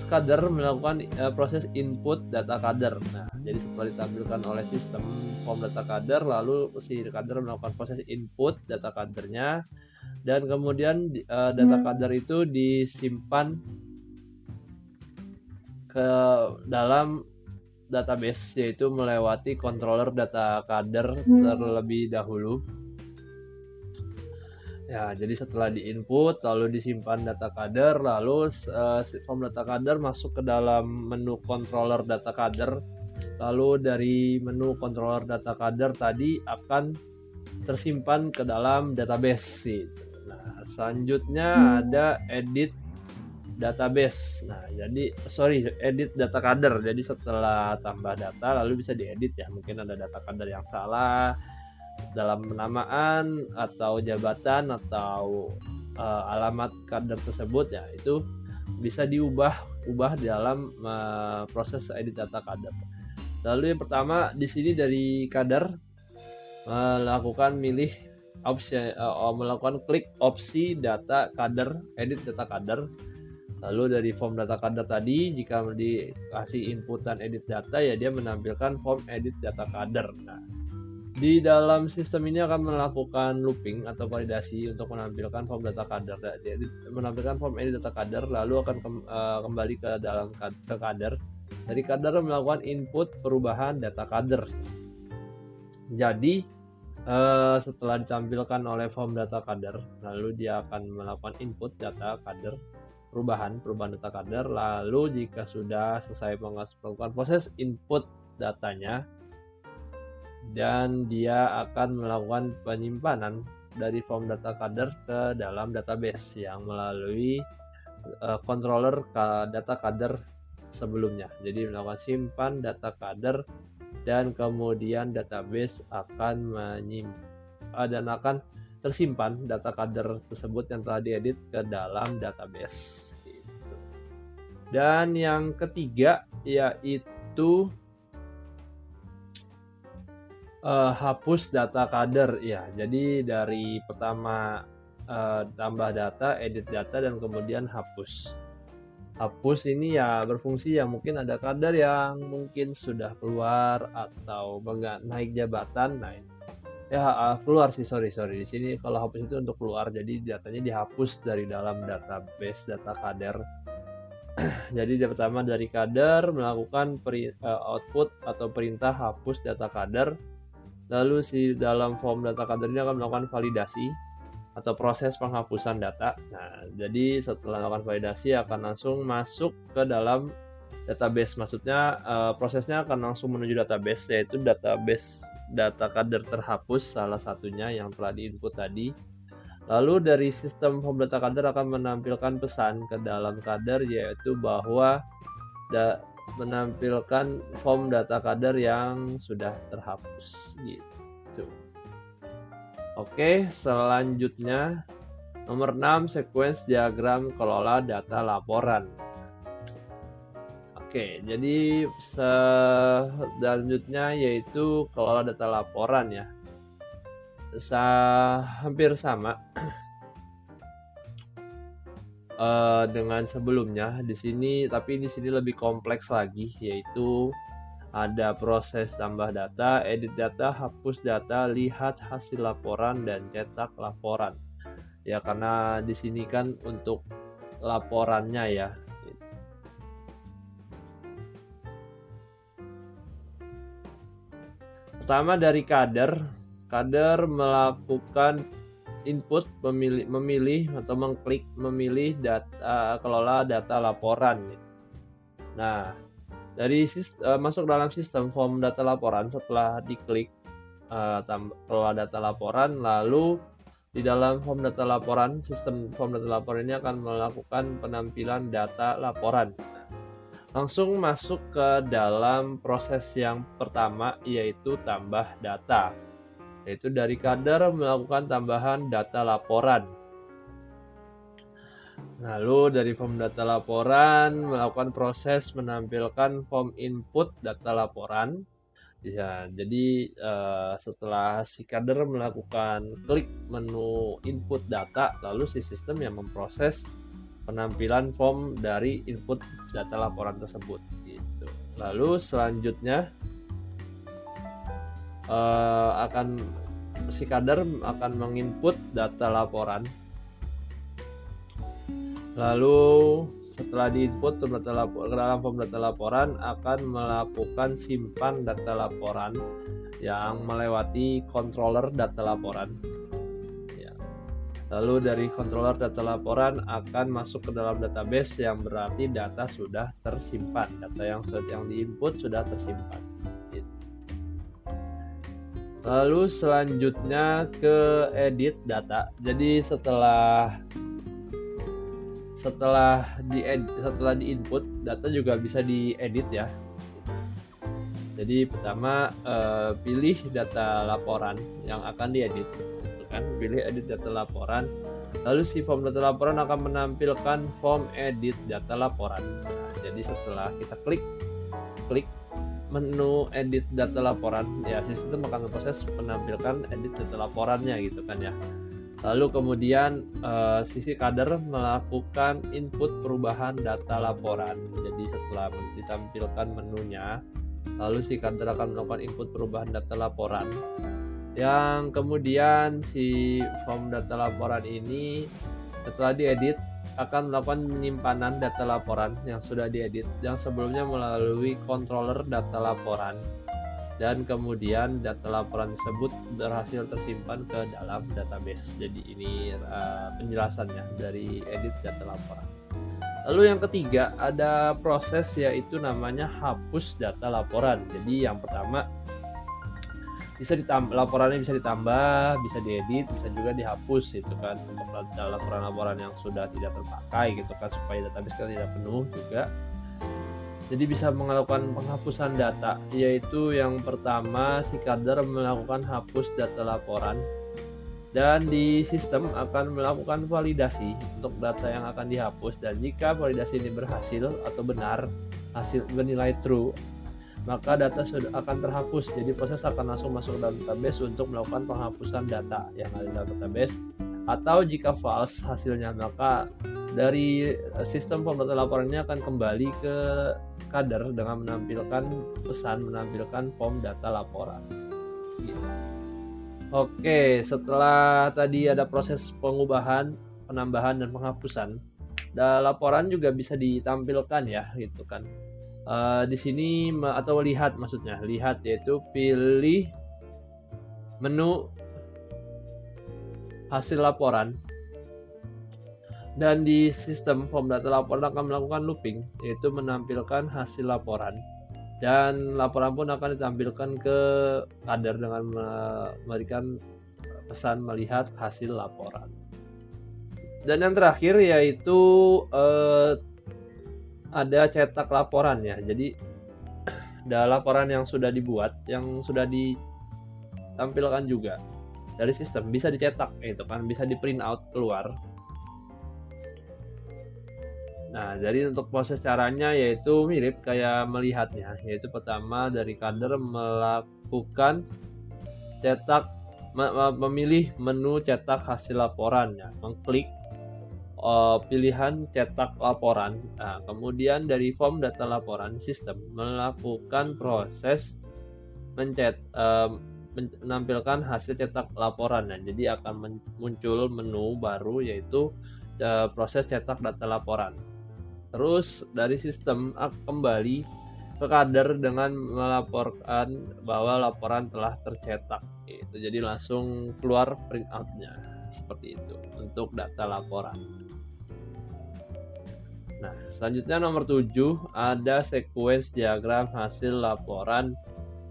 kader melakukan proses input data kader. Nah, jadi setelah ditampilkan oleh sistem form data kader, lalu si kader melakukan proses input data kadernya, dan kemudian data kader itu disimpan ke dalam database, yaitu melewati controller data kader terlebih dahulu. Ya, jadi setelah diinput lalu disimpan data kader, lalu form data kader masuk ke dalam menu controller data kader Lalu dari menu controller data kader tadi akan tersimpan ke dalam database gitu. Nah, selanjutnya ada edit database. Nah, edit data kader. Jadi setelah tambah data lalu bisa diedit ya. Mungkin ada data kader yang salah dalam penamaan atau jabatan atau alamat kader tersebut ya, itu bisa diubah di dalam proses edit data kader. Lalu yang pertama di sini dari kader melakukan klik opsi data kader, edit data kader. Lalu dari form data kader tadi, jika dikasih inputan edit data ya dia menampilkan form edit data kader. Nah, di dalam sistem ini akan melakukan looping atau validasi untuk menampilkan form data kader. Jadi menampilkan form edit data kader, lalu akan kembali ke dalam ke kader. Dari kader melakukan input perubahan data kader. Jadi setelah ditampilkan oleh form data kader, lalu dia akan melakukan input data kader, perubahan data kader. Lalu jika sudah selesai melakukan proses input datanya, dan dia akan melakukan penyimpanan dari form data kader ke dalam database yang melalui controller data kader sebelumnya. Jadi melakukan simpan data kader dan kemudian database akan dan akan tersimpan data kader tersebut yang telah diedit ke dalam database. Dan yang ketiga yaitu hapus data kader ya. Jadi dari pertama tambah data, edit data, dan kemudian hapus. Hapus ini ya berfungsi ya, mungkin ada kader yang mungkin sudah keluar atau naik jabatan. Nah, keluar sih, sorry di sini kalau hapus itu untuk keluar, jadi datanya dihapus dari dalam database data kader. Jadi yang pertama dari kader melakukan output atau perintah hapus data kader. Lalu dalam form data kader ini akan melakukan validasi atau proses penghapusan data. Nah, jadi setelah melakukan validasi akan langsung masuk ke dalam database. Maksudnya prosesnya akan langsung menuju database, yaitu database data kader terhapus salah satunya yang telah diinput tadi. Lalu dari sistem form data kader akan menampilkan pesan ke dalam kader, yaitu bahwa menampilkan form data kader yang sudah terhapus gitu. Oke, selanjutnya nomor 6, sequence diagram kelola data laporan. Oke, jadi selanjutnya yaitu kelola data laporan ya. Hampir sama dengan sebelumnya di sini, tapi di sini lebih kompleks lagi, yaitu ada proses tambah data, edit data, hapus data, lihat hasil laporan, dan cetak laporan. Ya, karena di sini kan untuk laporannya ya. Pertama dari kader melakukan input, memilih atau mengklik memilih data, kelola data laporan. Nah, dari masuk dalam sistem form data laporan, setelah diklik kelola data laporan, lalu di dalam form data laporan, sistem form data laporan ini akan melakukan penampilan data laporan. Langsung masuk ke dalam proses yang pertama, yaitu tambah data, yaitu dari kader melakukan tambahan data laporan. Lalu dari form data laporan melakukan proses menampilkan form input data laporan. Ya, jadi setelah si kader melakukan klik menu input data, lalu si sistem yang memproses penampilan form dari input data laporan tersebut gitu. Lalu selanjutnya si kader akan menginput data laporan. Lalu setelah diinput ke dalam form data laporan akan melakukan simpan data laporan yang melewati controller data laporan. Ya. Lalu dari controller data laporan akan masuk ke dalam database, yang berarti data sudah tersimpan, data yang diinput sudah tersimpan. Lalu selanjutnya ke edit data. Jadi setelah diinput, data juga bisa diedit ya. Jadi pertama pilih data laporan yang akan diedit, gitu kan? Pilih edit data laporan. Lalu si form data laporan akan menampilkan form edit data laporan. Nah, jadi setelah kita klik menu edit data laporan, ya sistem akan memproses menampilkan edit data laporannya, gitu kan ya. Lalu kemudian sisi kader melakukan input perubahan data laporan. Jadi setelah ditampilkan menunya, lalu si kader akan melakukan input perubahan data laporan, yang kemudian si form data laporan ini setelah diedit akan melakukan penyimpanan data laporan yang sudah diedit yang sebelumnya melalui controller data laporan, dan kemudian data laporan tersebut berhasil tersimpan ke dalam database. Jadi ini penjelasannya dari edit data laporan. Lalu yang ketiga ada proses, yaitu namanya hapus data laporan. Jadi yang pertama laporannya bisa ditambah, bisa diedit, bisa juga dihapus, itu kan, untuk laporan-laporan yang sudah tidak terpakai, gitu kan, supaya database kan tidak penuh juga. Jadi bisa melakukan penghapusan data, yaitu yang pertama si kader melakukan hapus data laporan, dan di sistem akan melakukan validasi untuk data yang akan dihapus, dan jika validasi ini berhasil atau benar, hasil bernilai true, maka data sudah akan terhapus. Jadi proses akan langsung masuk ke dalam database untuk melakukan penghapusan data yang ada di dalam database. Atau jika false hasilnya, maka dari sistem form data laporannya akan kembali ke kader dengan menampilkan pesan, menampilkan form data laporan. Oke, setelah tadi ada proses pengubahan, penambahan, dan penghapusan, laporan juga bisa ditampilkan ya, gitu kan. Di sini atau lihat, maksudnya lihat, yaitu pilih menu hasil laporan, dan di sistem form data laporan akan melakukan looping, yaitu menampilkan hasil laporan, dan laporan pun akan ditampilkan ke kader dengan memberikan pesan melihat hasil laporan. Dan yang terakhir yaitu ada cetak laporan ya. Jadi ada laporan yang sudah dibuat, yang sudah ditampilkan juga dari sistem, bisa dicetak, itu kan, bisa di print out keluar. Nah, jadi untuk proses caranya yaitu mirip kayak melihatnya, yaitu pertama dari kader melakukan cetak, memilih menu cetak hasil laporan ya, mengklik pilihan cetak laporan. Nah, kemudian dari form data laporan, sistem melakukan proses menampilkan hasil cetak laporan. Nah, jadi akan muncul menu baru, yaitu proses cetak data laporan. Terus dari sistem kembali ke kader dengan melaporkan bahwa laporan telah tercetak. Itu jadi langsung keluar printoutnya seperti itu untuk data laporan. Nah, selanjutnya nomor 7 ada sequence diagram hasil laporan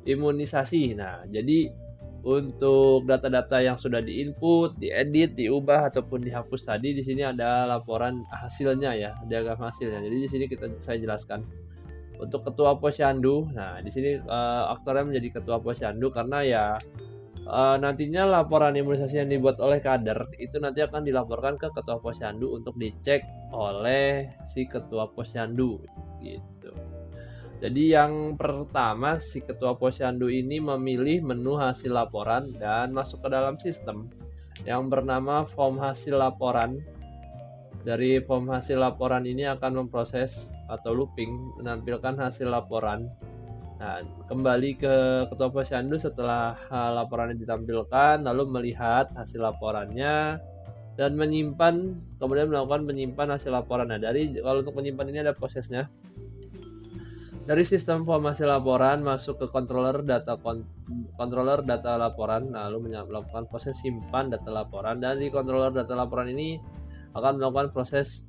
imunisasi. Nah, jadi untuk data-data yang sudah diinput, diedit, diubah ataupun dihapus tadi, di sini ada laporan hasilnya ya, diagram hasilnya. Jadi di sini saya jelaskan. Untuk ketua posyandu, nah di sini aktornya menjadi ketua posyandu karena ya nantinya laporan imunisasi yang dibuat oleh kader itu nanti akan dilaporkan ke ketua posyandu untuk dicek oleh si ketua posyandu gitu. Jadi yang pertama, si ketua posyandu ini memilih menu hasil laporan dan masuk ke dalam sistem yang bernama form hasil laporan. Dari form hasil laporan ini akan memproses atau looping menampilkan hasil laporan. Nah, kembali ke ketua posyandu setelah laporannya ditampilkan, lalu melihat hasil laporannya dan menyimpan, kemudian melakukan penyimpan hasil laporan. Nah, kalau untuk menyimpan ini ada prosesnya. Dari sistem form hasil laporan masuk ke controller controller data laporan, lalu melakukan proses simpan data laporan, dan di controller data laporan ini akan melakukan proses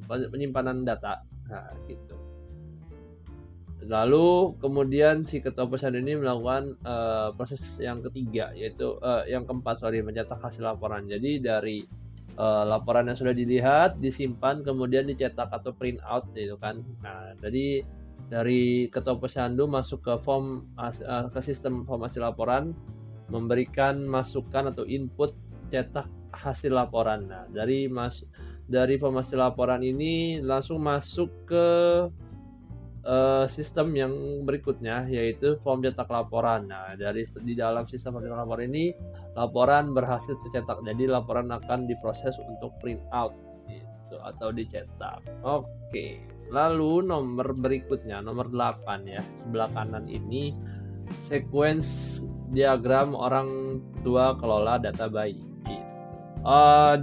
penyimpanan data. Nah, gitu. Lalu kemudian si ketua posyandu ini melakukan proses yang ketiga, yaitu yang keempat, mencetak hasil laporan. Jadi dari laporan yang sudah dilihat, disimpan, kemudian dicetak atau print out gitu kan. Nah, jadi dari ketua posyandu masuk ke ke sistem form hasil laporan, memberikan masukan atau input cetak hasil laporan. Nah, dari form hasil laporan ini langsung masuk ke sistem yang berikutnya, yaitu form cetak laporan. Nah, di dalam sistem form cetak laporan ini, laporan berhasil tercetak. Jadi laporan akan diproses untuk print out gitu, atau dicetak. Oke. Lalu nomor berikutnya, nomor 8 ya, sebelah kanan ini sequence diagram orang tua kelola data bayi.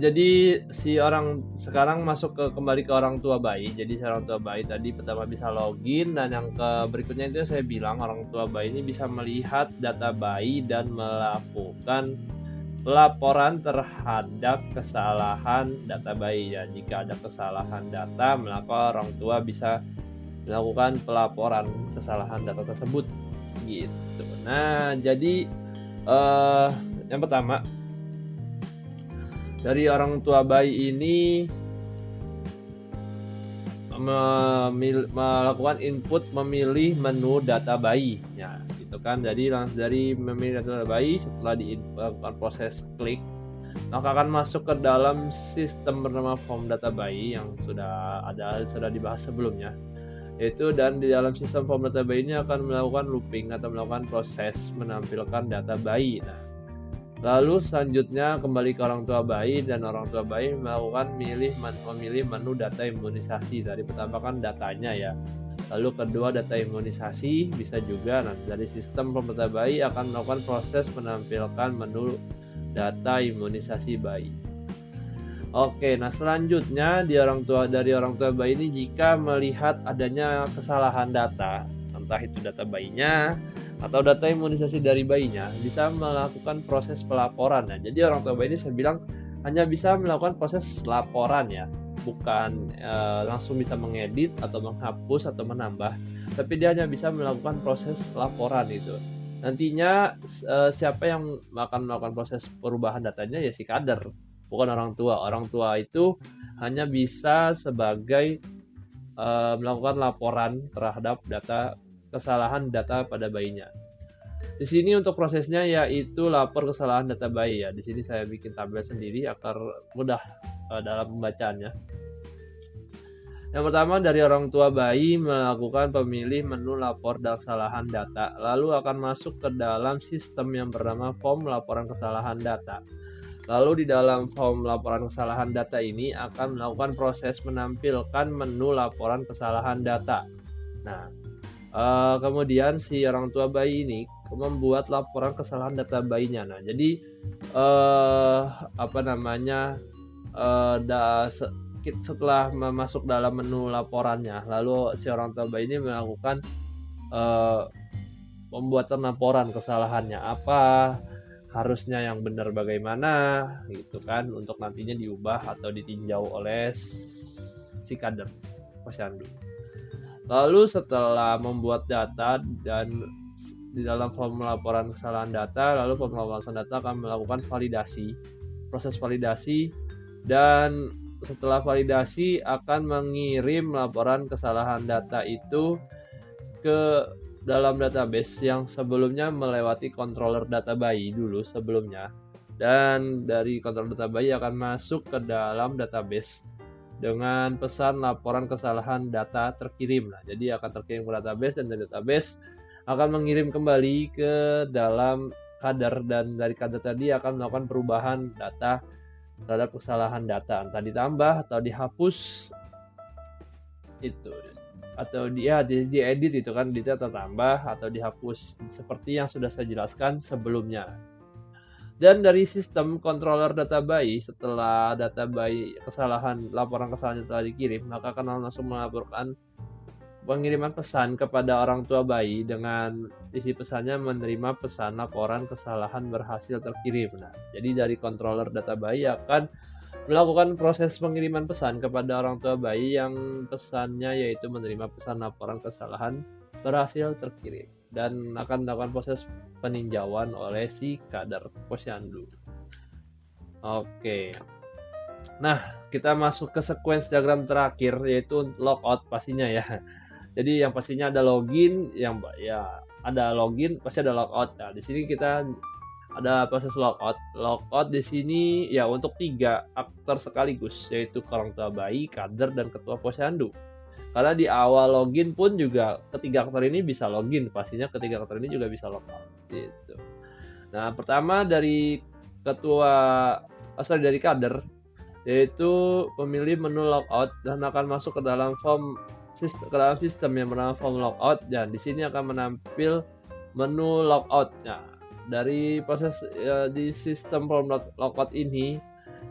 Jadi si orang sekarang kembali ke orang tua bayi. Jadi si orang tua bayi tadi pertama bisa login, dan yang berikutnya itu saya bilang orang tua bayi ini bisa melihat data bayi dan melakukan laporan terhadap kesalahan data bayi ya. Jika ada kesalahan data, maka orang tua bisa melakukan pelaporan kesalahan data tersebut gitu. Nah, jadi yang pertama, dari orang tua bayi ini melakukan input memilih menu data bayi ya, gitu kan. Jadi langsung dari memilih data bayi, setelah dilakukan proses klik, maka akan masuk ke dalam sistem bernama form data bayi yang sudah dibahas sebelumnya. Dan di dalam sistem form data bayi ini akan melakukan looping atau melakukan proses menampilkan data bayi. Nah, lalu selanjutnya kembali ke orang tua bayi, dan orang tua bayi melakukan memilih menu data imunisasi. Dari pertama kan datanya ya, lalu kedua data imunisasi bisa juga. Nah, dari sistem form data bayi akan melakukan proses menampilkan menu data imunisasi bayi. Oke, nah selanjutnya dari orang tua bayi ini jika melihat adanya kesalahan data, entah itu data bayinya atau data imunisasi dari bayinya, bisa melakukan proses pelaporan. Nah, jadi orang tua bayi ini saya bilang hanya bisa melakukan proses laporan ya, bukan langsung bisa mengedit atau menghapus atau menambah, tapi dia hanya bisa melakukan proses laporan itu. Nantinya siapa yang akan melakukan proses perubahan datanya ya si kader, bukan orang tua. Orang tua itu hanya bisa sebagai melakukan laporan terhadap kesalahan data pada bayinya. Di sini untuk prosesnya yaitu lapor kesalahan data bayi ya. Di sini saya bikin tabel sendiri agar mudah dalam pembacaannya. Yang pertama, dari orang tua bayi melakukan pemilih menu lapor kesalahan data, lalu akan masuk ke dalam sistem yang bernama form laporan kesalahan data. Lalu di dalam form laporan kesalahan data ini akan melakukan proses menampilkan menu laporan kesalahan data. Nah, kemudian si orang tua bayi ini membuat laporan kesalahan data bayinya. Nah, jadi setelah masuk dalam menu laporannya, lalu si orang tua bayi ini melakukan pembuatan laporan kesalahannya apa, harusnya yang benar bagaimana gitu kan, untuk nantinya diubah atau ditinjau oleh si kader posyandu. Lalu setelah membuat data dan di dalam form laporan kesalahan data, lalu form laporan kesalahan data akan melakukan proses validasi, dan setelah validasi akan mengirim laporan kesalahan data itu ke dalam database yang sebelumnya melewati controller data bayi dulu sebelumnya, dan dari controller data bayi akan masuk ke dalam database dengan pesan laporan kesalahan data terkirim. Nah, jadi akan terkirim ke database, dan dari database akan mengirim kembali ke dalam kader, dan dari kader tadi akan melakukan perubahan data terhadap kesalahan data, entah ditambah atau dihapus itu, atau diedit itu kan, atau tambah atau dihapus seperti yang sudah saya jelaskan sebelumnya. Dan dari sistem controller data bayi, setelah data bayi laporan kesalahan telah dikirim, maka akan langsung melaporkan pengiriman pesan kepada orang tua bayi dengan isi pesannya menerima pesan laporan kesalahan berhasil terkirim. Nah, jadi dari controller data bayi akan melakukan proses pengiriman pesan kepada orang tua bayi yang pesannya yaitu menerima pesan laporan kesalahan berhasil terkirim dan akan melakukan proses peninjauan oleh si kader posyandu. Oke. Nah, kita masuk ke sequence diagram terakhir yaitu logout pastinya ya. Jadi yang pastinya ada login, yang ya ada login pasti ada logout. Nah, di sini kita ada proses logout. Logout di sini ya untuk 3 aktor sekaligus yaitu orang tua bayi, kader dan ketua posyandu. Karena di awal login pun juga ketiga aktor ini bisa login, pastinya ketiga aktor ini juga bisa logout gitu. Nah, pertama dari dari kader yaitu memilih menu logout dan akan masuk ke dalam sistem yang bernama form logout dan di sini akan menampil menu logout. Nah, dari proses di sistem form logout ini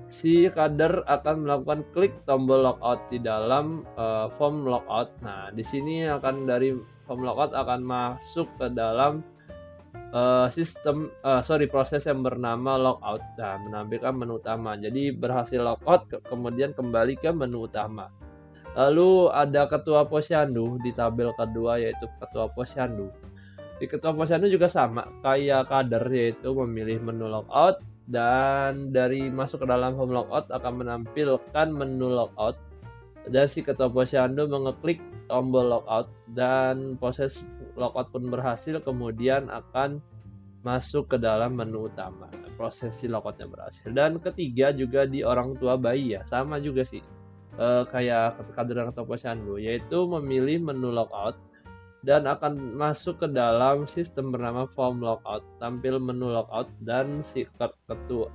si kader akan melakukan klik tombol logout di dalam form logout. Nah, di sini akan dari form logout akan masuk ke dalam proses yang bernama logout. Nah, menampilkan menu utama. Jadi berhasil logout kemudian kembali ke menu utama. Lalu ada ketua posyandu di tabel kedua yaitu ketua posyandu. Di ketua posyandu juga sama kayak kader yaitu memilih menu logout dan dari masuk ke dalam home logout akan menampilkan menu logout dan si ketua posyandu mengeklik tombol logout dan proses logout pun berhasil kemudian akan masuk ke dalam menu utama. Proses si logoutnya berhasil. Dan ketiga juga di orang tua bayi ya sama juga sih kayak kader dan ketua posyandu yaitu memilih menu logout dan akan masuk ke dalam sistem bernama form logout. Tampil menu logout dan si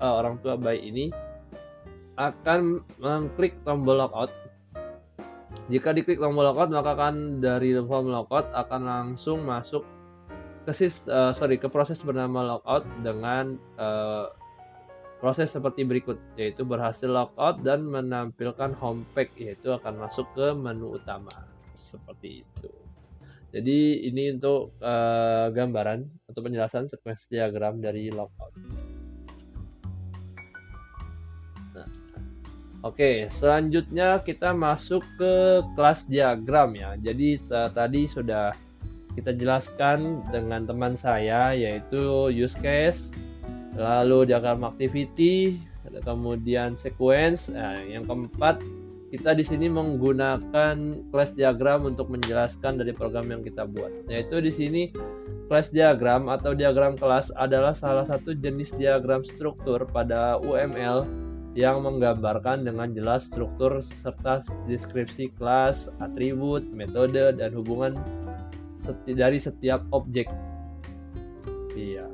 orang tua bayi ini akan mengklik tombol logout. Jika diklik tombol logout maka akan dari form logout akan langsung masuk ke proses bernama logout dengan proses seperti berikut yaitu berhasil logout dan menampilkan home page yaitu akan masuk ke menu utama seperti itu. Jadi ini untuk gambaran atau penjelasan sequence diagram dari logout. Nah, oke, selanjutnya kita masuk ke kelas diagram ya. Jadi tadi sudah kita jelaskan dengan teman saya yaitu use case, lalu diagram activity, kemudian sequence. Nah, yang keempat kita di sini menggunakan class diagram untuk menjelaskan dari program yang kita buat. Yaitu di sini class diagram atau diagram kelas adalah salah satu jenis diagram struktur pada UML yang menggambarkan dengan jelas struktur serta deskripsi kelas, atribut, metode, dan hubungan dari setiap objek. Iya.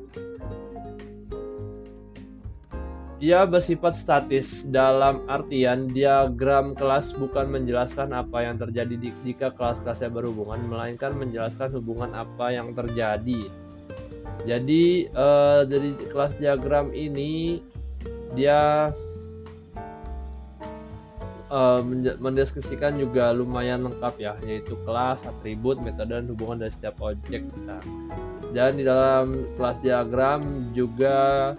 Ia bersifat statis dalam artian diagram kelas bukan menjelaskan apa yang terjadi jika kelas-kelasnya berhubungan, melainkan menjelaskan hubungan apa yang terjadi. Jadi dari kelas diagram ini dia mendeskripsikan juga lumayan lengkap ya, yaitu kelas, atribut, metode, dan hubungan dari setiap objek. Nah, dan di dalam kelas diagram juga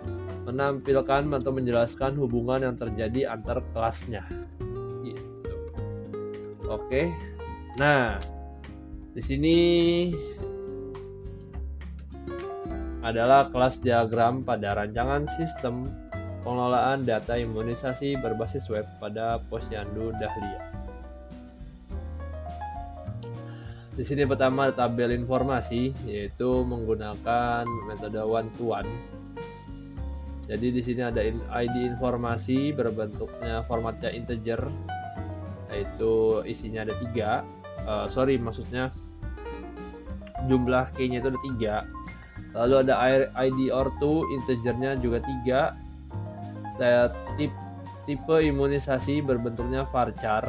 menampilkan atau menjelaskan hubungan yang terjadi antar kelasnya. Gitu. Oke. Nah, di sini adalah kelas diagram pada rancangan sistem pengelolaan data imunisasi berbasis web pada Posyandu Dahlia. Di sini pertama ada tabel informasi yaitu menggunakan metode one to one. Jadi di sini ada ID informasi berbentuknya formatnya integer, yaitu isinya ada 3. Maksudnya jumlah key-nya itu ada 3. Lalu ada ID ortu, integernya juga 3. Tipe imunisasi berbentuknya varchar.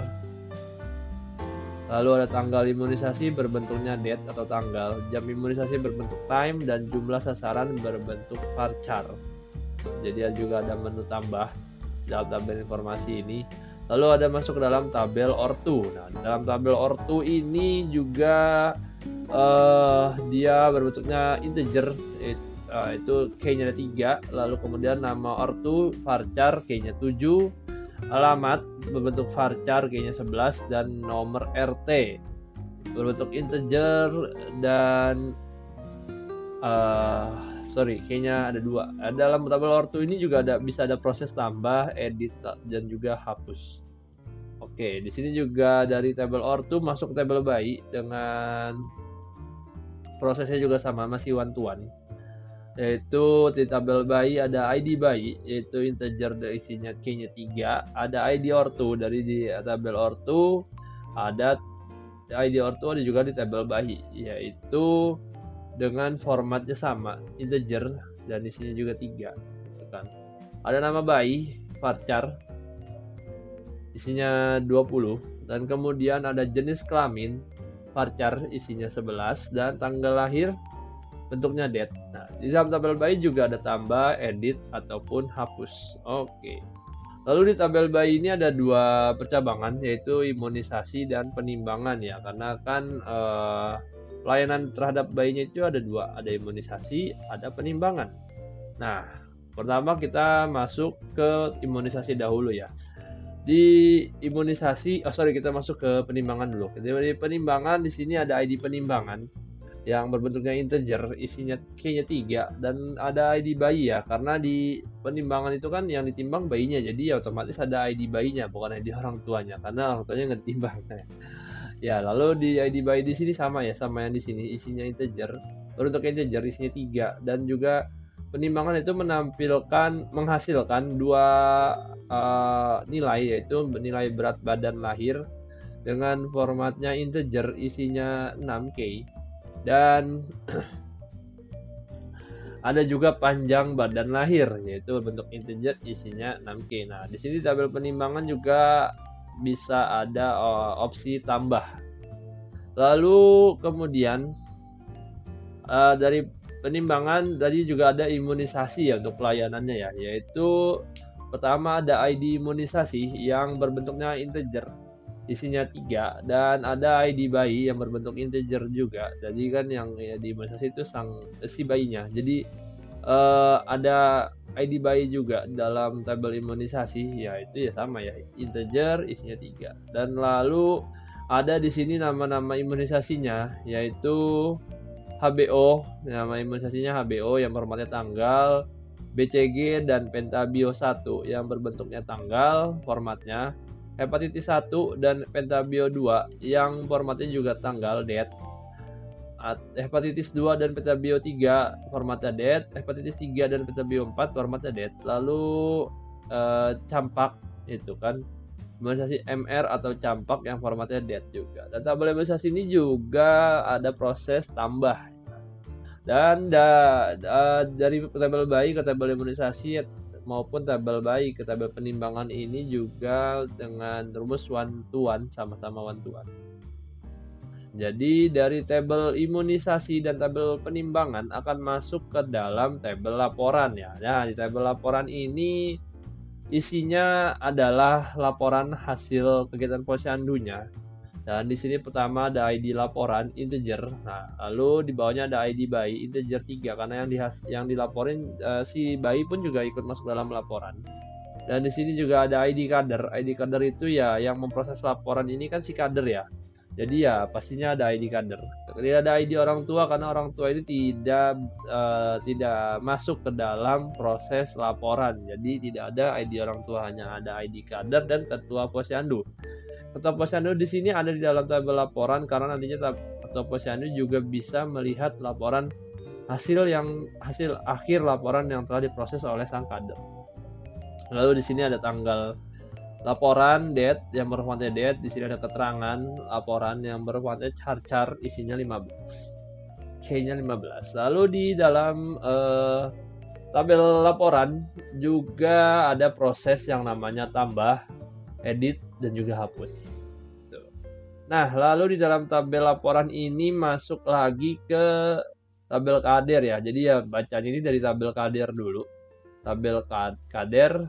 Lalu ada tanggal imunisasi berbentuknya date atau tanggal. Jam imunisasi berbentuk time dan jumlah sasaran berbentuk varchar. Jadi juga ada menu tambah dalam tabel informasi ini. Lalu ada masuk ke dalam tabel ortu. Nah, dalam tabel ortu ini juga dia berbentuknya integer, itu key-nya ada 3, lalu kemudian nama ortu varchar key-nya 7, alamat berbentuk varchar key-nya 11, dan nomor RT berbentuk integer dan kayaknya ada 2. Dalam tabel ortu ini juga bisa ada proses tambah, edit, dan juga hapus. Oke, di sini juga dari tabel ortu masuk ke tabel bayi dengan prosesnya juga sama, masih one to one. Yaitu di tabel bayi ada ID bayi, yaitu integer isinya key-nya 3, ada ID ortu dari di tabel ortu, ada ID ortu ada juga di tabel bayi, yaitu dengan formatnya sama, integer, dan isinya juga 3, kan. Ada nama bayi varchar isinya 20, dan kemudian ada jenis kelamin varchar isinya 11, dan tanggal lahir bentuknya date. Nah, di dalam tabel bayi juga ada tambah, edit, ataupun hapus. Oke. Lalu di tabel bayi ini ada 2 percabangan, yaitu imunisasi dan penimbangan ya, karena kan pelayanan terhadap bayinya itu ada 2, ada imunisasi, ada penimbangan. Nah, pertama kita masuk ke imunisasi dahulu ya. Di imunisasi, kita masuk ke penimbangan dulu. Di penimbangan di sini ada ID penimbangan yang berbentuknya integer, isinya key-nya 3, dan ada ID bayi ya, karena di penimbangan itu kan yang ditimbang bayinya, jadi ya otomatis ada ID bayinya, bukan ID orang tuanya, karena orang tuanya nggak ditimbang. Ya, lalu di ID bayi di sini sama ya, sama yang di sini, isinya integer, berbentuknya integer, isinya 3, dan juga penimbangan itu menghasilkan 2 nilai, yaitu nilai berat badan lahir dengan formatnya integer, isinya 6K, dan ada juga panjang badan lahir, yaitu bentuk integer, isinya 6K. Nah, di sini tabel penimbangan juga bisa ada opsi tambah. Lalu kemudian dari penimbangan tadi juga ada imunisasi ya untuk pelayanannya ya, yaitu pertama ada ID imunisasi yang berbentuknya integer, isinya 3, dan ada ID bayi yang berbentuk integer juga. Jadi kan yang di imunisasi itu si bayinya. Jadi ada ID bayi juga dalam tabel imunisasi, yaitu ya sama ya, integer, isinya 3. Dan lalu ada di sini nama-nama imunisasinya, yaitu HBO, nama imunisasinya HBO yang formatnya tanggal, BCG dan Pentabio 1 yang berbentuknya tanggal formatnya, hepatitis 1 dan Pentabio 2 yang formatnya juga tanggal, date. Hepatitis 2 dan Pentabio 3 formatnya date, hepatitis 3 dan Pentabio 4 formatnya date. Lalu campak itu kan imunisasi MR atau campak yang formatnya date juga. Dan tabel imunisasi ini juga ada proses tambah. Dan dari tabel bayi ke tabel imunisasi maupun tabel bayi ke tabel penimbangan ini juga dengan rumus one to one, sama-sama one to one. Jadi dari tabel imunisasi dan tabel penimbangan akan masuk ke dalam tabel laporan ya. Nah, di tabel laporan ini isinya adalah laporan hasil kegiatan posyandunya. Dan di sini pertama ada ID laporan integer. Nah, lalu di bawahnya ada ID bayi integer 3 karena yang dilaporin si bayi pun juga ikut masuk dalam laporan. Dan di sini juga ada ID kader. ID kader itu ya yang memproses laporan ini kan si kader ya. Jadi ya pastinya ada ID kader. Tidak ada ID orang tua karena orang tua ini tidak masuk ke dalam proses laporan. Jadi tidak ada ID orang tua, hanya ada ID kader dan ketua posyandu. Ketua posyandu di sini ada di dalam tabel laporan karena nantinya ketua posyandu juga bisa melihat laporan hasil akhir laporan yang telah diproses oleh sang kader. Lalu di sini ada tanggal laporan, date yang berformatnya date. Di sini ada keterangan laporan yang berformatnya char, isinya 15, key-nya 15. Lalu di dalam tabel laporan juga ada proses yang namanya tambah, edit, dan juga hapus. Nah, lalu di dalam tabel laporan ini masuk lagi ke tabel kader ya. Jadi ya bacaan ini dari tabel kader dulu. Tabel kader.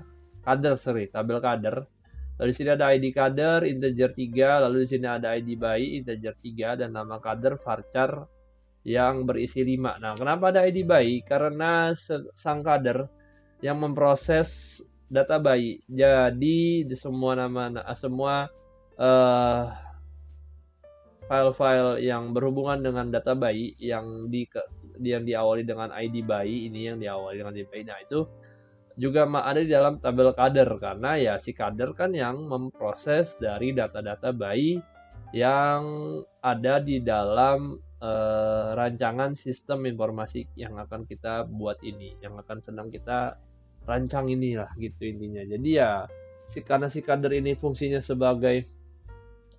Lalu di sini ada ID kader integer 3, lalu di sini ada ID bayi integer 3 dan nama kader varchar yang berisi 5. Nah, kenapa ada ID bayi? Karena sang kader yang memproses data bayi. Jadi di semua file-file yang berhubungan dengan data bayi yang diawali dengan ID bayi ini, yang diawali dengan ID bayi. Nah, itu juga ada di dalam tabel kader, karena ya si kader kan yang memproses dari data-data bayi yang ada di dalam rancangan sistem informasi yang akan kita buat ini, yang akan sedang kita rancang inilah gitu intinya. Jadi ya karena si kader ini fungsinya sebagai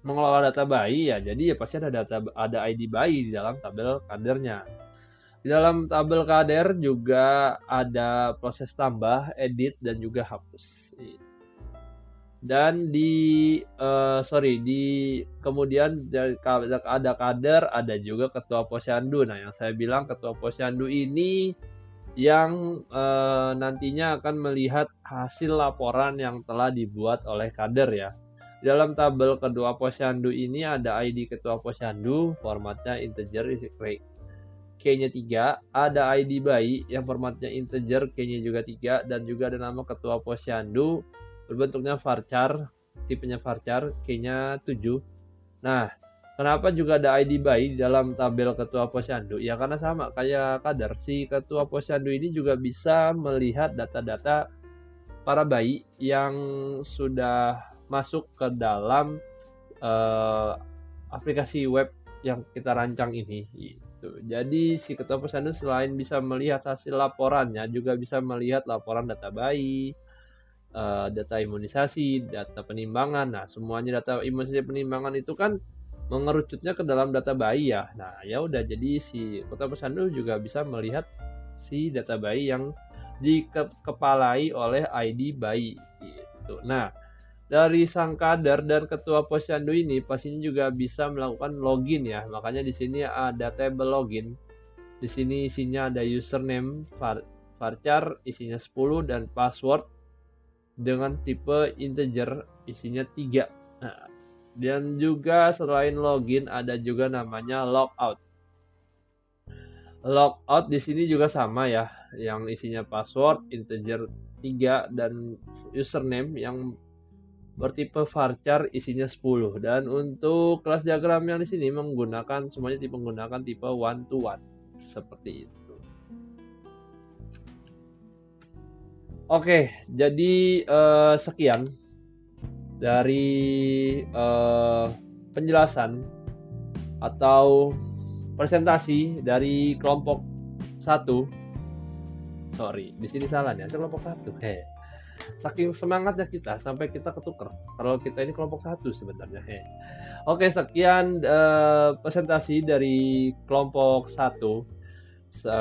mengelola data bayi, ya jadi ya pasti ada ID bayi di dalam tabel kadernya. Di dalam tabel kader juga ada proses tambah, edit, dan juga hapus. Dan kemudian ada kader, ada juga ketua posyandu. Nah, yang saya bilang ketua posyandu ini yang nantinya akan melihat hasil laporan yang telah dibuat oleh kader ya. Di dalam tabel ketua posyandu ini ada ID ketua posyandu, formatnya integer, K-nya 3, ada ID bayi yang formatnya integer, K-nya juga 3, dan juga ada nama ketua posyandu berbentuknya varchar, tipenya varchar, K-nya 7. Nah, kenapa juga ada ID bayi di dalam tabel ketua posyandu? Ya karena sama kayak kader, si ketua posyandu ini juga bisa melihat data-data para bayi yang sudah masuk ke dalam aplikasi web yang kita rancang ini gitu. Jadi si ketua posyandu selain bisa melihat hasil laporannya, juga bisa melihat laporan data bayi, data imunisasi, data penimbangan. Nah, semuanya data imunisasi penimbangan itu kan mengerucutnya ke dalam data bayi ya. Nah, ya udah, jadi si ketua posyandu juga bisa melihat si data bayi yang dikepalai oleh ID bayi gitu. Nah, dari sang kader dan ketua posyandu ini pastinya juga bisa melakukan login ya. Makanya di sini ada tabel login. Di sini isinya ada username varchar isinya 10 dan password dengan tipe integer isinya 3. Nah, dan juga selain login ada juga namanya logout. Logout di sini juga sama ya, yang isinya password integer 3 dan username yang bertipe varchar isinya 10. Dan untuk kelas diagram yang di sini semuanya menggunakan tipe 1 to 1 seperti itu. Oke, jadi sekian dari penjelasan atau presentasi dari kelompok 1. Sorry, di sini salah nih, kelompok 1. Saking semangatnya kita sampai kita ketuker kalau kita ini kelompok 1 sebenarnya. Oke, sekian presentasi dari kelompok 1.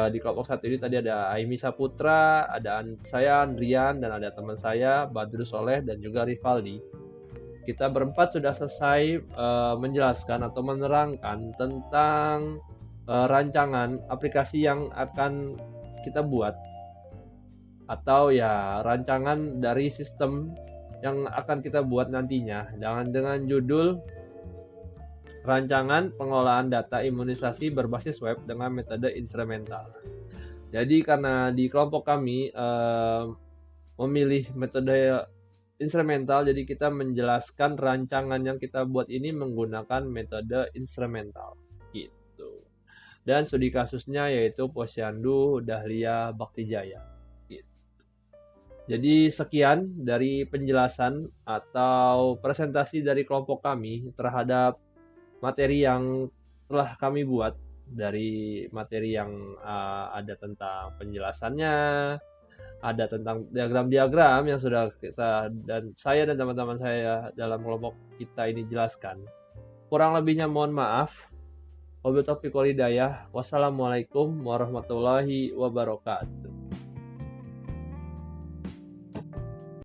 Di kelompok 1 ini tadi ada Aimi Saputra, ada saya Andrian, dan ada teman saya Badru Soleh dan juga Rivaldi. Kita berempat sudah selesai menjelaskan atau menerangkan tentang rancangan aplikasi yang akan kita buat, atau ya rancangan dari sistem yang akan kita buat nantinya dengan judul rancangan pengolahan data imunisasi berbasis web dengan metode instrumental. Jadi karena di kelompok kami memilih metode instrumental, jadi kita menjelaskan rancangan yang kita buat ini menggunakan metode instrumental gitu. Dan studi kasusnya yaitu Posyandu Dahlia Baktijaya. Jadi sekian dari penjelasan atau presentasi dari kelompok kami terhadap materi yang telah kami buat. Dari materi yang ada tentang penjelasannya, ada tentang diagram-diagram yang sudah saya dan teman-teman saya dalam kelompok kita ini jelaskan. Kurang lebihnya mohon maaf. Wabillahi taufiq wal hidayah. Wassalamualaikum warahmatullahi wabarakatuh.